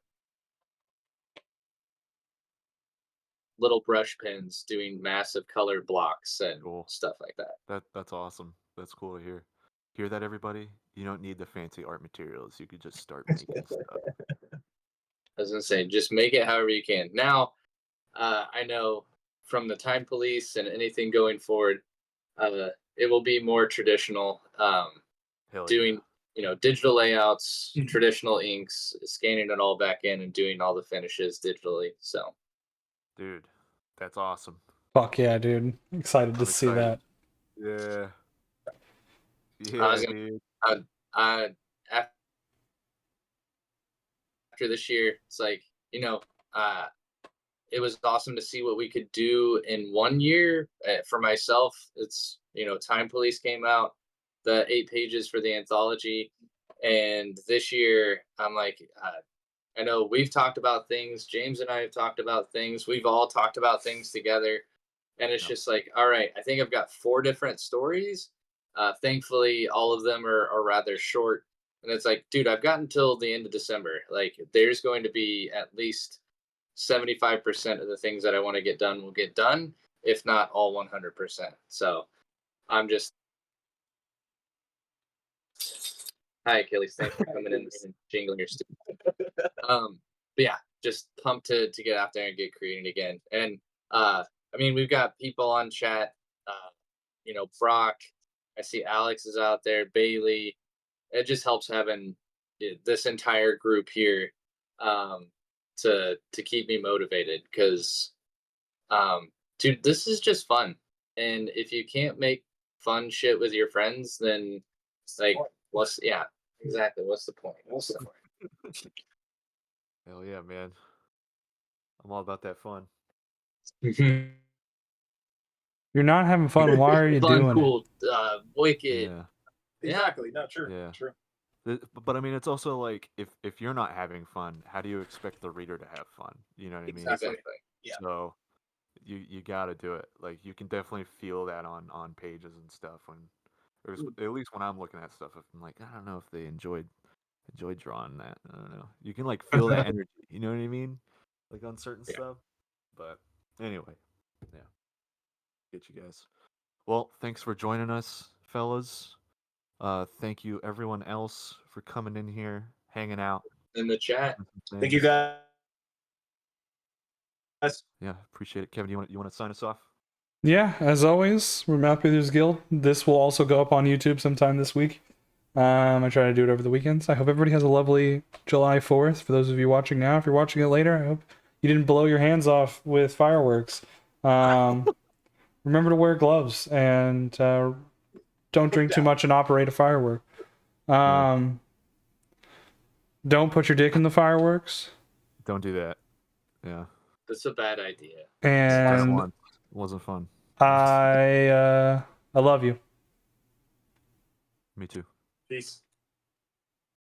little brush pens doing massive colored blocks and Cool. stuff like that. That's awesome. That's cool to hear. Hear that, everybody? You don't need the fancy art materials. You could just start making stuff. I was gonna say, just make it however you can. Now, I know from the Time Police and anything going forward, it will be more traditional. Hell Doing digital layouts, Mhm. traditional inks, scanning it all back in, and doing all the finishes digitally. So yeah. Dude, that's awesome. Fuck yeah, dude. Excited to I'm see excited. that. Yeah. I was Yeah, gonna, dude. I after this year, it's like uh, it was awesome to see what we could do in 1 year. For myself, it's Time Police came out, the 8 pages for the anthology, and this year I'm like, I know we've talked about things. James and I have talked about things. We've all talked about things together, and it's Yep. just like, all right, I think I've got 4 different stories. Thankfully, all of them are rather short, and it's like, dude, I've got until the end of December. Like, there's going to be at least 75% of the things that I want to get done will get done, if not all 100%. So I'm just, hi, Achilles. Thanks for coming in and jingling your stuff. But yeah, just pumped to get out there and get creating again. And I mean, we've got people on chat. Brock. I see Alex is out there. Bailey. It just helps having this entire group here um, to keep me motivated because, dude, this is just fun. And if you can't make fun shit with your friends, then like, yeah, exactly. What's the point? What's the point? Hell yeah, man. I'm all about that fun. You're not having fun. Why are you Fun, doing cool, wicked. Yeah. Exactly. No, true. Yeah. True. But I mean, it's also like if you're not having fun, how do you expect the reader to have fun? You know what I mean? Exactly. Exactly. Yeah. So you got to do it. Like you can definitely feel that on pages and stuff when there's at least when I'm looking at stuff, I'm like, I don't know if they enjoyed drawing that. I don't know. You can like feel that energy. You know what I mean? Like on certain Yeah. stuff. But anyway, yeah. Get you guys. Well, thanks for joining us, fellas. Thank you everyone else for coming in here, hanging out. In the chat. Thank you, Things. guys. Yeah, appreciate it. Kevin, you want to sign us off? Yeah, as always, we're Mouthbreathers Guild. This will also go up on YouTube sometime this week. I try to do it over the weekends. I hope everybody has a lovely July 4th. For those of you watching now, if you're watching it later, I hope you didn't blow your hands off with fireworks. Remember to wear gloves and don't drink too much and operate a firework. Don't put your dick in the fireworks. Don't do that. Yeah. That's a bad idea. Done it And once. It wasn't fun. I love you. Me too. Peace.